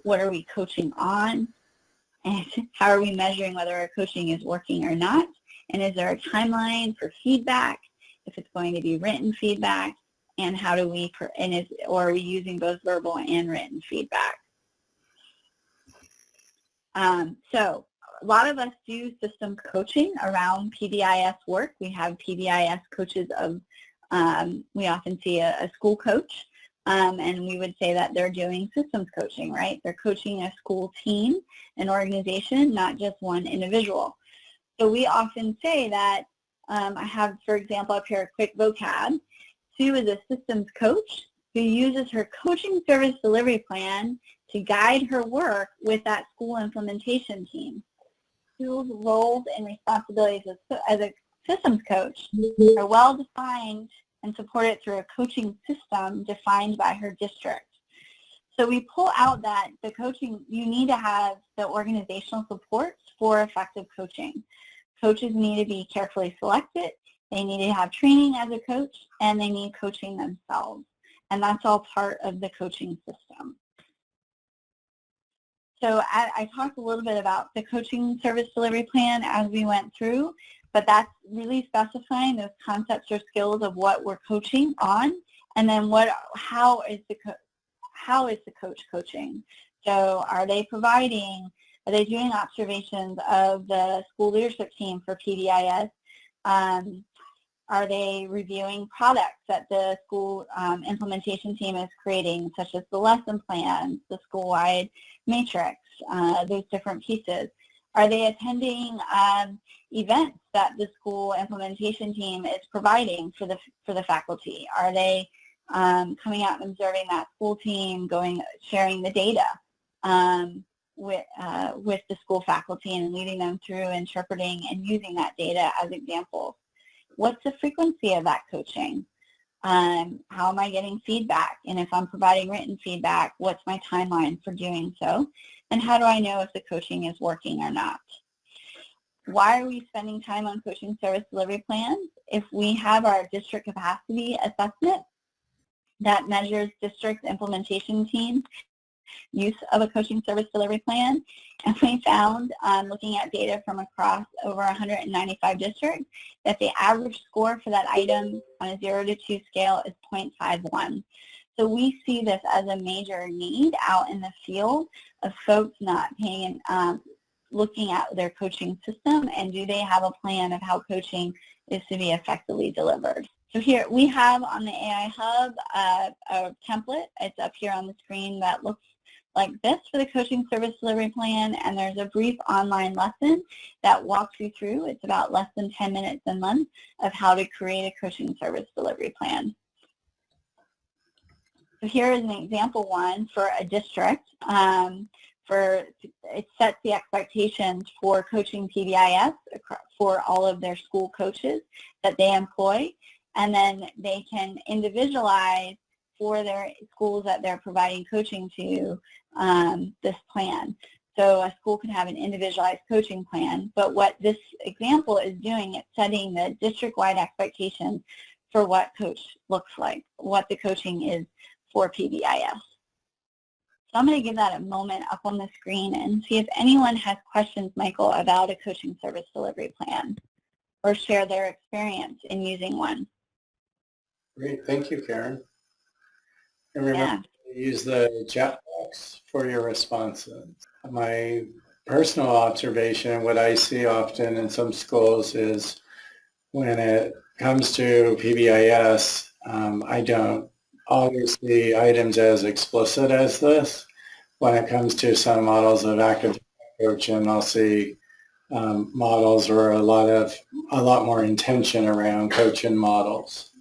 what are we coaching on, and how are we measuring whether our coaching is working or not, and is there a timeline for feedback, if it's going to be written feedback, and how do we, or are we using both verbal and written feedback? So a lot of us do systems coaching around PBIS work. We have PBIS coaches we often see a school coach, and we would say that they're doing systems coaching, right? They're coaching a school team, an organization, not just one individual. So we often say that, I have, for example, up here a quick vocab. Sue is a systems coach who uses her coaching service delivery plan to guide her work with that school implementation team. Sue's roles and responsibilities as a systems coach are well defined and supported through a coaching system defined by her district. So we pull out that the coaching, you need to have the organizational supports for effective coaching. Coaches need to be carefully selected. They need to have training as a coach, and they need coaching themselves. And that's all part of the coaching system. So I talked a little bit about the coaching service delivery plan as we went through, but that's really specifying those concepts or skills of what we're coaching on, and then how is the coach coaching? So are they doing observations of the school leadership team for PBIS? Are they reviewing products that the school implementation team is creating, such as the lesson plans, the school-wide matrix, those different pieces? Are they attending events that the school implementation team is providing for the faculty? Are they coming out and observing that school team, sharing the data with the school faculty and leading them through interpreting and using that data as examples? What's the frequency of that coaching? How am I getting feedback? And if I'm providing written feedback, what's my timeline for doing so? And how do I know if the coaching is working or not? Why are we spending time on coaching service delivery plans? If we have our district capacity assessment that measures district implementation teams' use of a coaching service delivery plan, and we found, looking at data from across over 195 districts, that the average score for that item on a 0 to 2 scale is 0.51. So we see this as a major need out in the field of folks not looking at their coaching system, and do they have a plan of how coaching is to be effectively delivered. So here we have on the AI Hub a template. It's up here on the screen that looks like this for the coaching service delivery plan, and there's a brief online lesson that walks you through. It's about less than 10 minutes a month of how to create a coaching service delivery plan. So here is an example one for a district. It sets the expectations for coaching PBIS for all of their school coaches that they employ, and then they can individualize for their schools that they're providing coaching to this plan. So a school can have an individualized coaching plan, but what this example is doing, it's setting the district-wide expectations for what coach looks like, what the coaching is for PBIS. So I'm going to give that a moment up on the screen and see if anyone has questions, Michael, about a coaching service delivery plan, or share their experience in using one. Great, thank you, Karen. And remember to use the chat box for your responses. My personal observation, what I see often in some schools, is when it comes to PBIS, I don't always see items as explicit as this. When it comes to some models of academic coaching, I'll see models or a lot more intention around coaching models.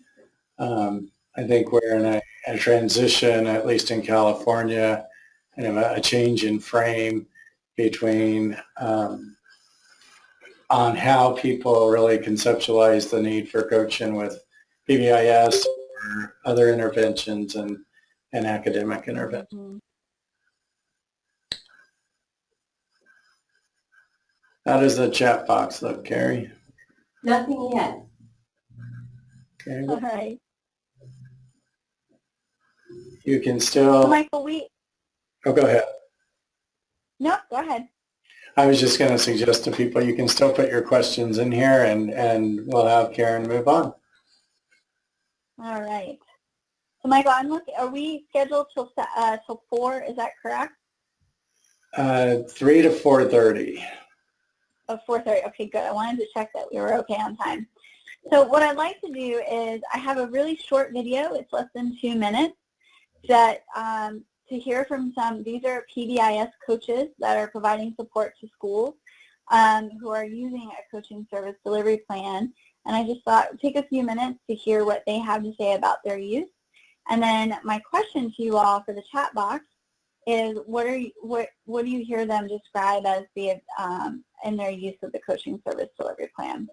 I think we're in a transition, at least in California, kind of a change in frame between on how people really conceptualize the need for coaching with PBIS or other interventions and academic interventions. Mm-hmm. How does the chat box look, Carrie? Nothing yet. Okay. All right. You can So still, Michael, oh, go ahead. no, go ahead. I was just going to suggest to people, you can still put your questions in here and we'll have Karen move on. All right. So Michael, I'm looking, are we scheduled till 4? Is that correct? 3 to 4:30. Oh, 4:30. Okay, good. I wanted to check that we were okay on time. So what I'd like to do is I have a really short video. It's less than 2 minutes that to hear from these are PBIS coaches that are providing support to schools who are using a coaching service delivery plan. And I just thought it would take a few minutes to hear what they have to say about their use. And then my question to you all for the chat box is what do you hear them describe as in their use of the coaching service delivery plan?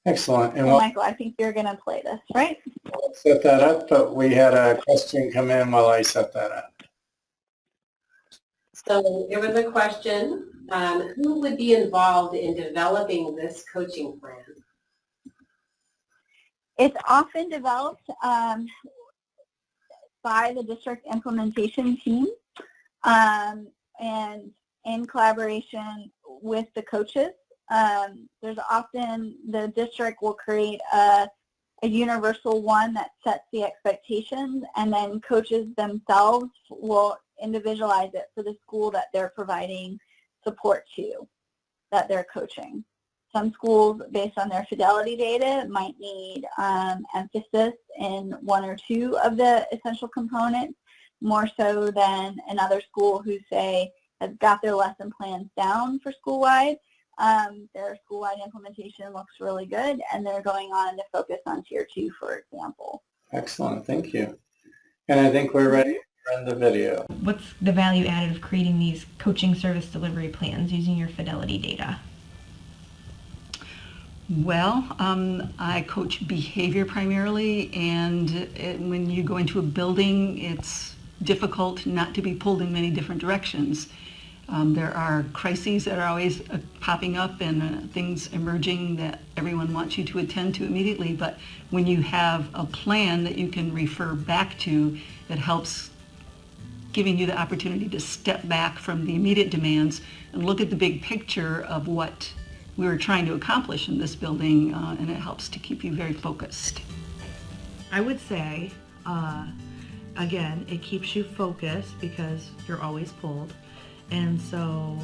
Excellent. And so Michael, I think you're going to play this, right? We'll set that up, but we had a question come in while I set that up. So there was a question, who would be involved in developing this coaching plan? It's often developed by the district implementation team and in collaboration with the coaches. There's often the district will create a universal one that sets the expectations, and then coaches themselves will individualize it for the school that they're providing support to, that they're coaching. Some schools, based on their Fidelity data, might need emphasis in 1 or 2 of the essential components, more so than another school who, say, has got their lesson plans down for school-wide. Their school-wide implementation looks really good, and they're going on to focus on Tier 2, for example. Excellent. Thank you. And I think we're ready to run the video. What's the value added of creating these coaching service delivery plans using your Fidelity data? Well, I coach behavior primarily, and when you go into a building, it's difficult not to be pulled in many different directions. There are crises that are always popping up and things emerging that everyone wants you to attend to immediately, but when you have a plan that you can refer back to, it helps giving you the opportunity to step back from the immediate demands and look at the big picture of what we were trying to accomplish in this building, and it helps to keep you very focused. I would say, again, it keeps you focused because you're always pulled. And so,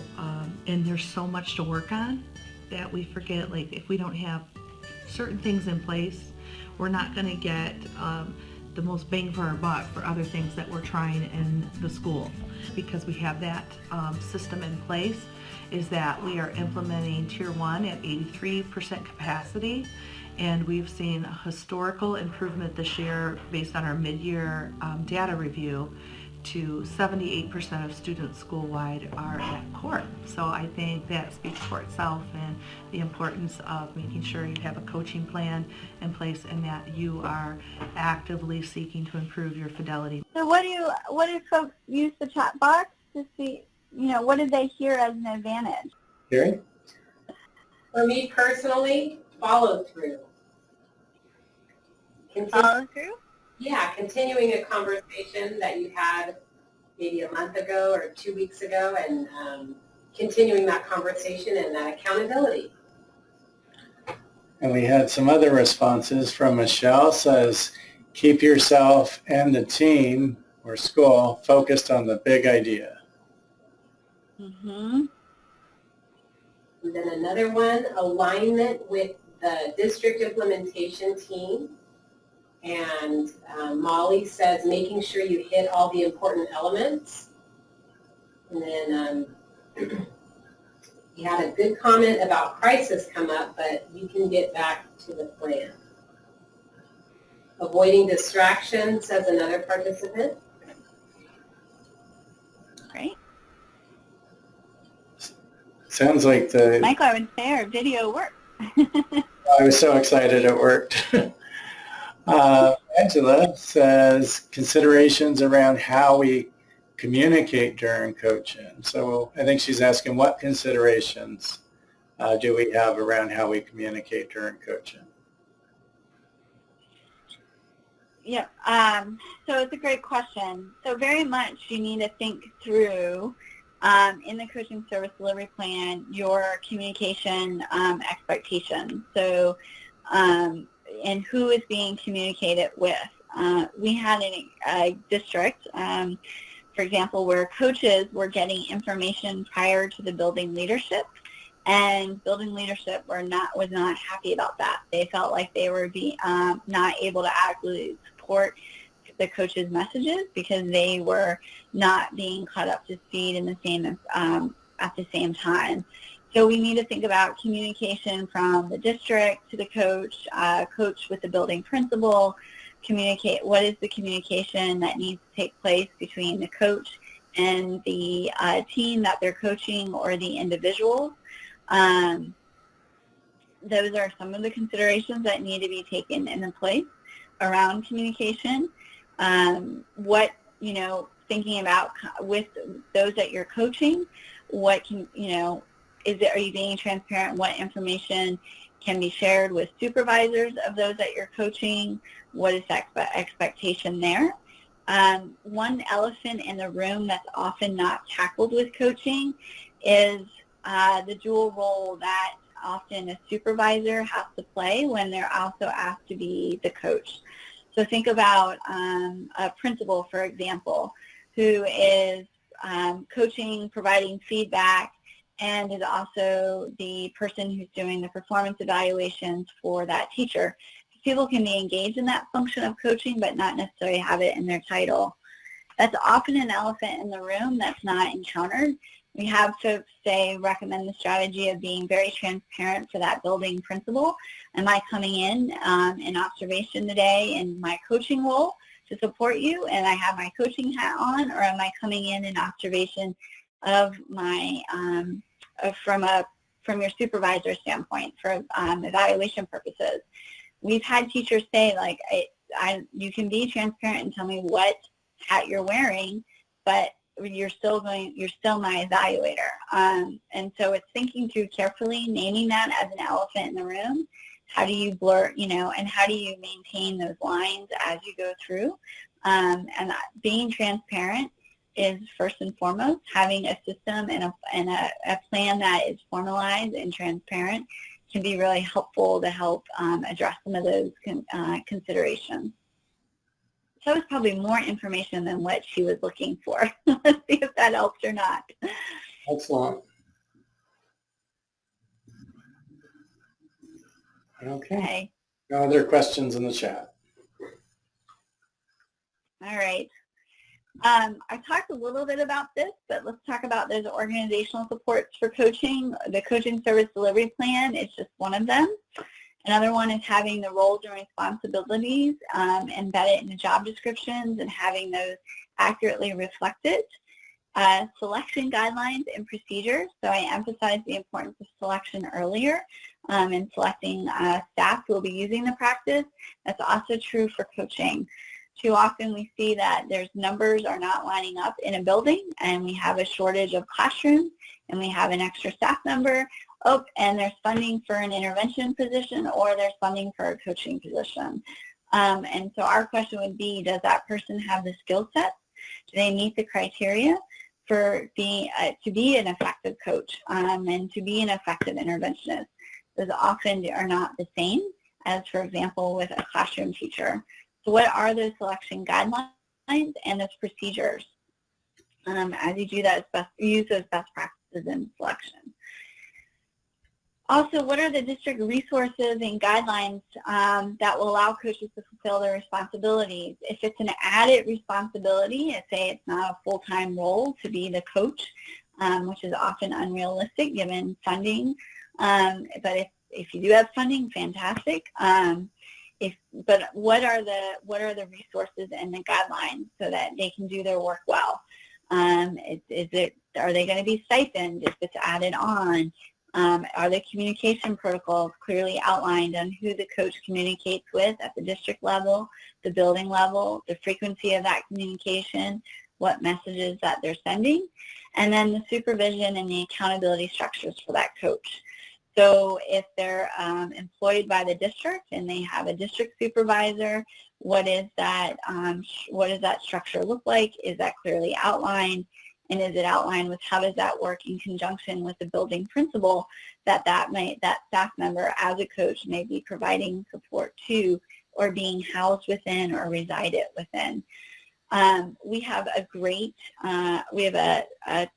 and there's so much to work on that we forget, like if we don't have certain things in place, we're not going to get the most bang for our buck for other things that we're trying in the school. Because we have that system in place, is that we are implementing Tier 1 at 83% capacity, and we've seen a historical improvement this year based on our mid-year data review to 78% of students school-wide are at court. So I think that speaks for itself, and the importance of making sure you have a coaching plan in place and that you are actively seeking to improve your Fidelity. So what do folks use the chat box to see, what did they hear as an advantage? Gary? For me personally, follow through. Follow through? Yeah, continuing a conversation that you had maybe a month ago or 2 weeks ago, and continuing that conversation and that accountability. And we had some other responses from Michelle. Says, keep yourself and the team or school focused on the big idea. Mm-hmm. And then another one, alignment with the district implementation team. And Molly says, making sure you hit all the important elements. And then you had a good comment about crisis come up, but you can get back to the plan. Avoiding distractions, says another participant. Great. Sounds like Michael, I would say our video worked. I was so excited it worked. Angela says considerations around how we communicate during coaching. So I think she's asking what considerations do we have around how we communicate during coaching? Yep. So it's a great question. So very much you need to think through in the coaching service delivery plan your communication expectations. So and who is being communicated with. We had a district, for example, where coaches were getting information prior to the building leadership, and building leadership was not happy about that. They felt like they were not able to adequately support the coaches' messages because they were not being caught up to speed in the same at the same time. So we need to think about communication from the district to the coach, coach with the building principal, communicate what is the communication that needs to take place between the coach and the team that they're coaching or the individuals. Those are some of the considerations that need to be taken into place around communication. Thinking about with those that you're coaching, what can, are you being transparent? What information can be shared with supervisors of those that you're coaching? What is that expectation there? One elephant in the room that's often not tackled with coaching is the dual role that often a supervisor has to play when they're also asked to be the coach. So think about a principal, for example, who is coaching, providing feedback, and is also the person who's doing the performance evaluations for that teacher. People can be engaged in that function of coaching, but not necessarily have it in their title. That's often an elephant in the room that's not encountered. We have folks recommend the strategy of being very transparent for that building principal. Am I coming in observation today in my coaching role to support you and I have my coaching hat on, or am I coming in observation of my from your supervisor standpoint for evaluation purposes? We've had teachers say, like, you can be transparent and tell me what hat you're wearing, but you're still my evaluator. And so it's thinking through carefully, naming that as an elephant in the room. How do you blur, and how do you maintain those lines as you go through? And being transparent is first and foremost. Having a system and a plan that is formalized and transparent can be really helpful to help address some of those considerations. So it's probably more information than what she was looking for. Let's see if that helps or not. Excellent. Okay. No other questions in the chat? All right. I talked a little bit about this, but let's talk about those organizational supports for coaching. The coaching service delivery plan is just one of them. Another one is having the roles and responsibilities embedded in the job descriptions and having those accurately reflected. Selection guidelines and procedures. So I emphasized the importance of selection earlier in selecting staff who will be using the practice. That's also true for coaching. Too often we see that there's numbers are not lining up in a building and we have a shortage of classrooms and we have an extra staff member. Oh, and there's funding for an intervention position or there's funding for a coaching position. And so our question would be, does that person have the skill set? Do they meet the criteria for being to be an effective coach and to be an effective interventionist? Those often are not the same as, for example, with a classroom teacher. So what are those selection guidelines and those procedures? As you do that, use those best practices in selection. Also, what are the district resources and guidelines that will allow coaches to fulfill their responsibilities? If it's an added responsibility, say it's not a full-time role to be the coach, which is often unrealistic given funding. But if you do have funding, fantastic. But what are the resources and the guidelines so that they can do their work well? Are they going to be stipend if it's added on? Are the communication protocols clearly outlined on who the coach communicates with at the district level, the building level, the frequency of that communication, what messages that they're sending, and then the supervision and the accountability structures for that coach. So if they're employed by the district and they have a district supervisor, what does that structure look like? Is that clearly outlined? And is it outlined with how does that work in conjunction with the building principal that staff member as a coach may be providing support to, or being housed within or resided within? We have a great, we have a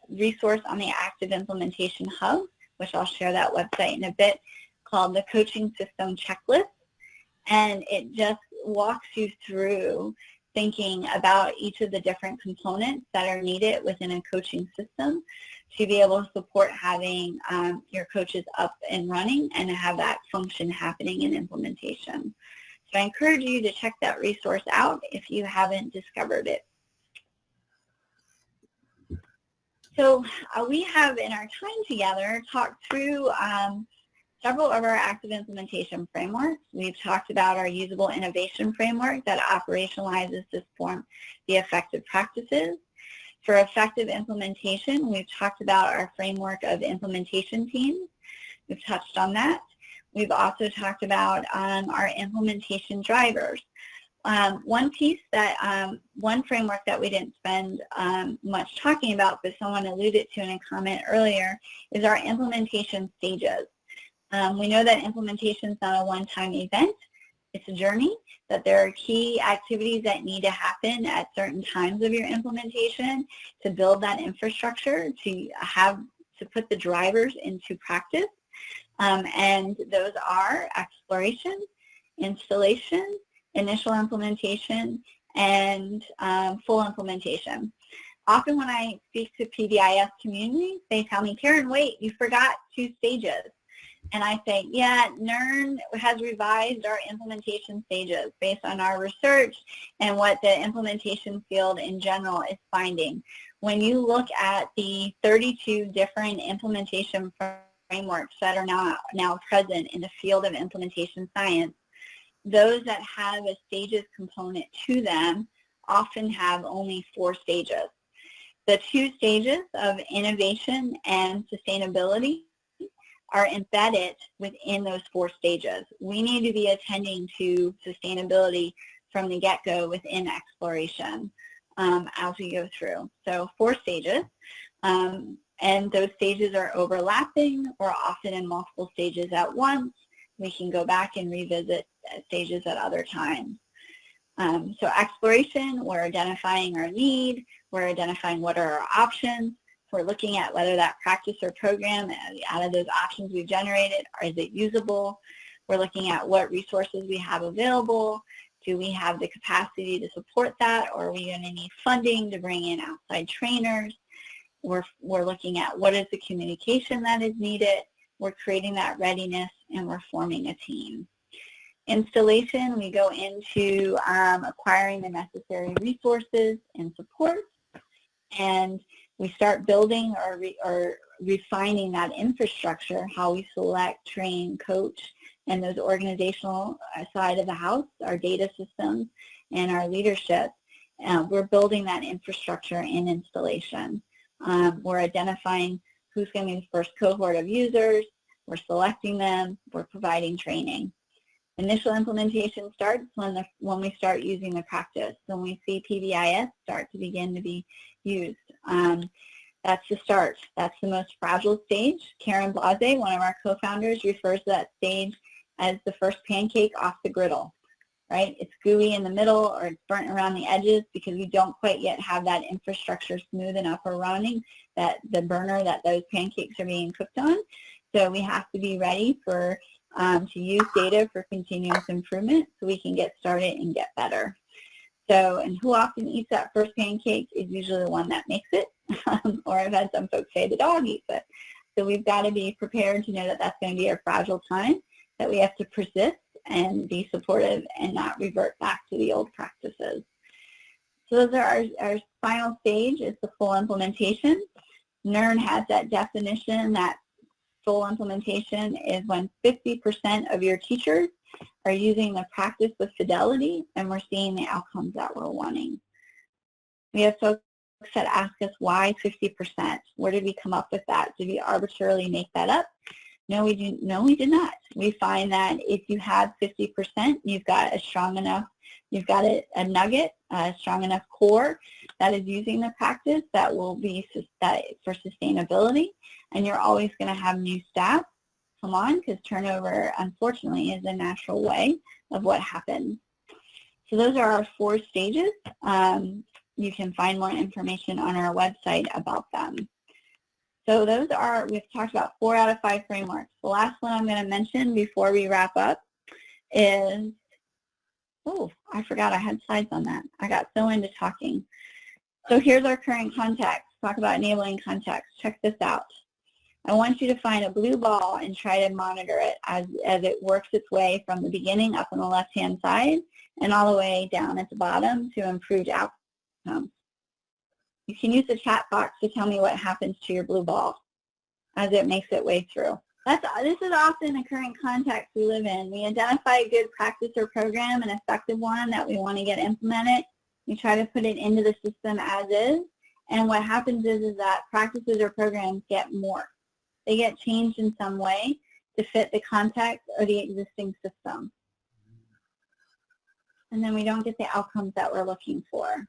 resource on the Active Implementation Hub, which I'll share that website in a bit, called the Coaching System Checklist. And it just walks you through thinking about each of the different components that are needed within a coaching system to be able to support having your coaches up and running and to have that function happening in implementation. So I encourage you to check that resource out if you haven't discovered it. So we have, in our time together, talked through several of our active implementation frameworks. We've talked about our usable innovation framework that operationalizes the effective practices. For effective implementation, we've talked about our framework of implementation teams. We've touched on that. We've also talked about our implementation drivers. One framework that we didn't spend much talking about, but someone alluded to in a comment earlier, is our implementation stages. We know that implementation is not a one-time event. It's a journey, that there are key activities that need to happen at certain times of your implementation to build that infrastructure, to put the drivers into practice. And those are exploration, installation, initial implementation, and full implementation. Often when I speak to PBIS communities, they tell me, Karen, wait, you forgot 2 stages. And I say, yeah, NIRN has revised our implementation stages based on our research and what the implementation field in general is finding. When you look at the 32 different implementation frameworks that are now present in the field of implementation science, those that have a stages component to them often have only 4 stages. The 2 stages of innovation and sustainability are embedded within those 4 stages. We need to be attending to sustainability from the get-go within exploration as we go through. So 4 stages, and those stages are overlapping or often in multiple stages at once. We can go back and revisit stages at other times. So exploration, we're identifying our need, we're identifying what are our options, we're looking at whether that practice or program, out of those options we've generated, is it usable? We're looking at what resources we have available. Do we have the capacity to support that, or are we going to need funding to bring in outside trainers? We're looking at what is the communication that is needed. We're creating that readiness, and we're forming a team. Installation, we go into acquiring the necessary resources and support, and we start building or refining that infrastructure, how we select, train, coach, and those organizational side of the house, our data systems, and our leadership. We're building that infrastructure in installation. We're identifying who's going to be the first cohort of users. We're selecting them. We're providing training. Initial implementation starts when we start using the practice. When we see PBIS start to begin to be used. That's the start. That's the most fragile stage. Karen Blase, one of our co-founders, refers to that stage as the first pancake off the griddle, right? It's gooey in the middle or it's burnt around the edges because we don't quite yet have that infrastructure smooth enough or running, that the burner that those pancakes are being cooked on. So we have to be ready for to use data for continuous improvement so we can get started and get better. So, and who often eats that first pancake is usually the one that makes it, or I've had some folks say the dog eats it. So we've got to be prepared to know that that's going to be a fragile time, that we have to persist and be supportive and not revert back to the old practices. So those are our final stage is the full implementation. NIRN has that definition that full implementation is when 50% of your teachers are using the practice with fidelity and we're seeing the outcomes that we're wanting. We have folks that ask us why 50%. Where did we come up with that? Did we arbitrarily make that up? No, we did not. We find that if you have 50%, you've got a strong enough, you've got a nugget, a strong enough core that is using the practice that will be for sustainability, and you're always going to have new staff come on, because turnover, unfortunately, is a natural way of what happens. So those are our 4 stages. You can find more information on our website about them. So those are, we've talked about 4 out of 5 frameworks. The last one I'm going to mention before we wrap up is, oh, I forgot I had slides on that. I got so into talking. So here's our current context. Talk about enabling context. Check this out. I want you to find a blue ball and try to monitor it as it works its way from the beginning up on the left-hand side and all the way down at the bottom to improved outcomes. You can use the chat box to tell me what happens to your blue ball as it makes its way through. This is often the current context we live in. We identify a good practice or program, an effective one that we want to get implemented. We try to put it into the system as is, and what happens is that practices or programs get morphed. They get changed in some way to fit the context or the existing system. And then we don't get the outcomes that we're looking for.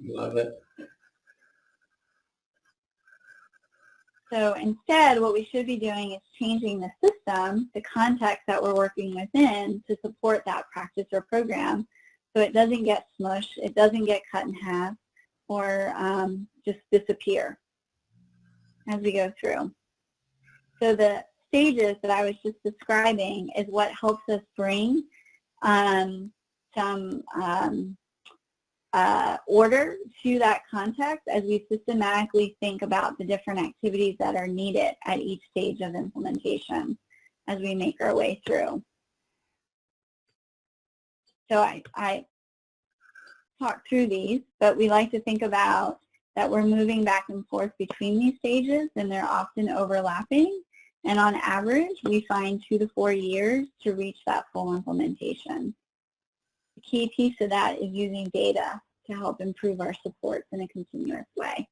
Love it. So instead, what we should be doing is changing the system, the context that we're working within, to support that practice or program so it doesn't get smushed, it doesn't get cut in half, or just disappear as we go through. So the stages that I was just describing is what helps us bring some order to that context as we systematically think about the different activities that are needed at each stage of implementation as we make our way through. So I talked through these, but we like to think about that we're moving back and forth between these stages, and they're often overlapping. And on average, we find 2 to 4 years to reach that full implementation. The key piece of that is using data to help improve our supports in a continuous way.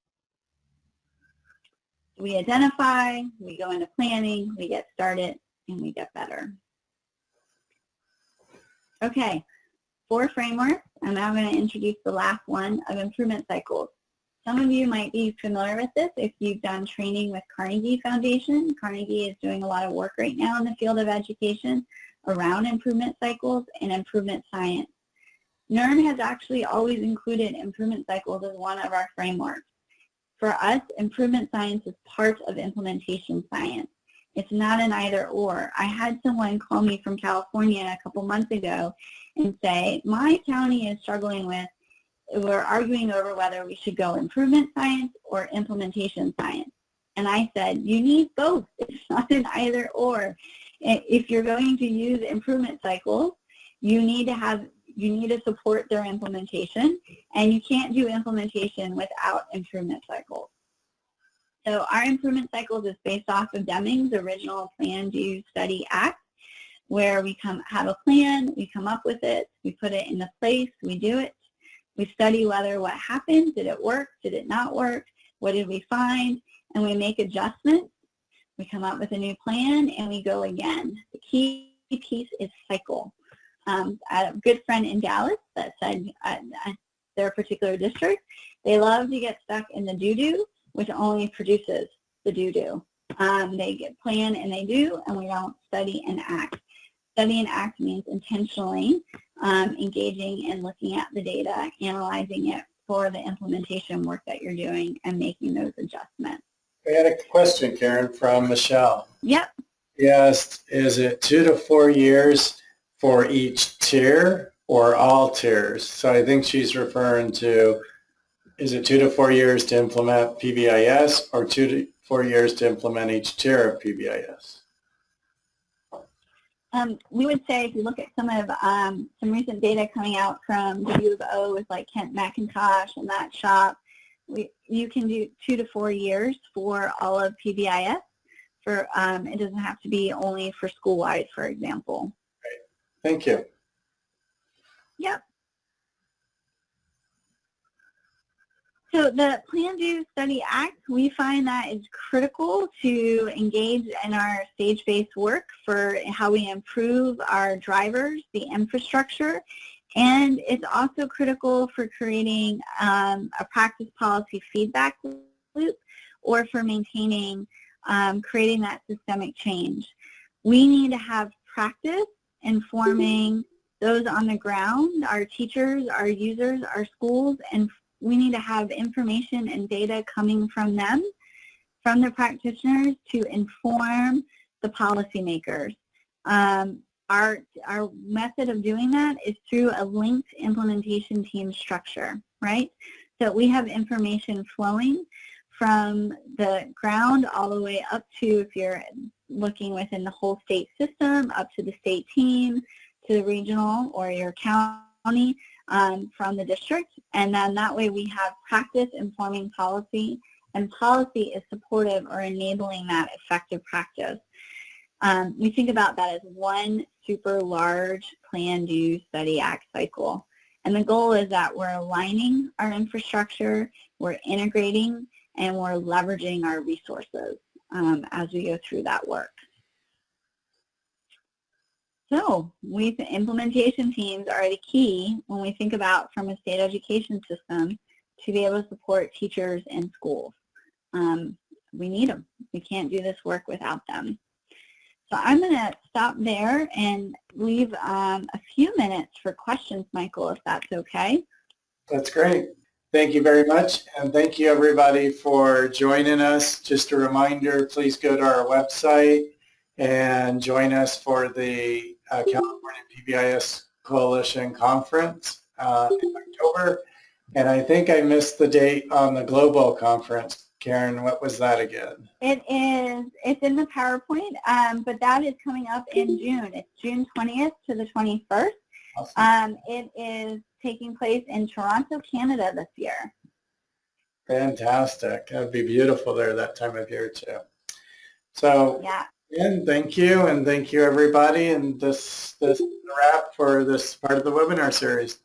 We identify, we go into planning, we get started, and we get better. Okay, 4 frameworks. I'm now going to introduce the last one of improvement cycles. Some of you might be familiar with this if you've done training with Carnegie Foundation. Carnegie is doing a lot of work right now in the field of education around improvement cycles and improvement science. NIRN has actually always included improvement cycles as one of our frameworks. For us, improvement science is part of implementation science. It's not an either or. I had someone call me from California a couple months ago and say, my county is struggling with, we're arguing over whether we should go improvement science or implementation science. And I said, you need both. It's not an either or. If you're going to use improvement cycles, you need to support their implementation, and you can't do implementation without improvement cycles. So our improvement cycles is based off of Deming's original Plan, Do, Study, Act, where we have a plan, we come up with it, we put it into place, we do it. We study whether what happened, did it work, did it not work, what did we find, and we make adjustments. We come up with a new plan, and we go again. The key piece is cycle. I have a good friend in Dallas that said at their particular district, they love to get stuck in the do-do, which only produces the do-do. They get plan and they do, and we don't study and act. Study and act means intentionally engaging and looking at the data, analyzing it for the implementation work that you're doing, and making those adjustments. We had a question, Karen, from Michelle. Yep. Yes, is it 2 to 4 years for each tier or all tiers? So I think she's referring to, is it 2 to 4 years to implement PBIS or 2 to 4 years to implement each tier of PBIS? We would say if you look at some of some recent data coming out from W of O with like Kent McIntosh and that shop, you can do 2 to 4 years for all of PBIS. It doesn't have to be only for school-wide, for example. Great. Thank you. Yep. So the Plan, Do, Study, Act, we find that is critical to engage in our stage-based work for how we improve our drivers, the infrastructure, and it's also critical for creating a practice policy feedback loop or for maintaining, creating that systemic change. We need to have practice informing those on the ground, our teachers, our users, our schools, and we need to have information and data coming from them, from the practitioners, to inform the policymakers. Our method of doing that is through a linked implementation team structure, right? So we have information flowing from the ground all the way up to, if you're looking within the whole state system, up to the state team, to the regional or your county, from the district, and then that way we have practice informing policy, and policy is supportive or enabling that effective practice. We think about that as one super large Plan, Do, Study, Act cycle, and the goal is that we're aligning our infrastructure, we're integrating, and we're leveraging our resources as we go through that work. So implementation teams are the key when we think about from a state education system to be able to support teachers and schools. We need them. We can't do this work without them. So I'm going to stop there and leave a few minutes for questions, Michael, if that's okay. That's great. Thank you very much, and thank you everybody for joining us. Just a reminder, please go to our website and join us for the California PBIS Coalition Conference in October. And I think I missed the date on the global conference. Karen, what was that again? It's in the PowerPoint, but that is coming up in June. It's June 20th to the 21st. Awesome. It is taking place in Toronto, Canada this year. Fantastic. It would be beautiful there that time of year too. So yeah. And thank you everybody, and this is a wrap for this part of the webinar series.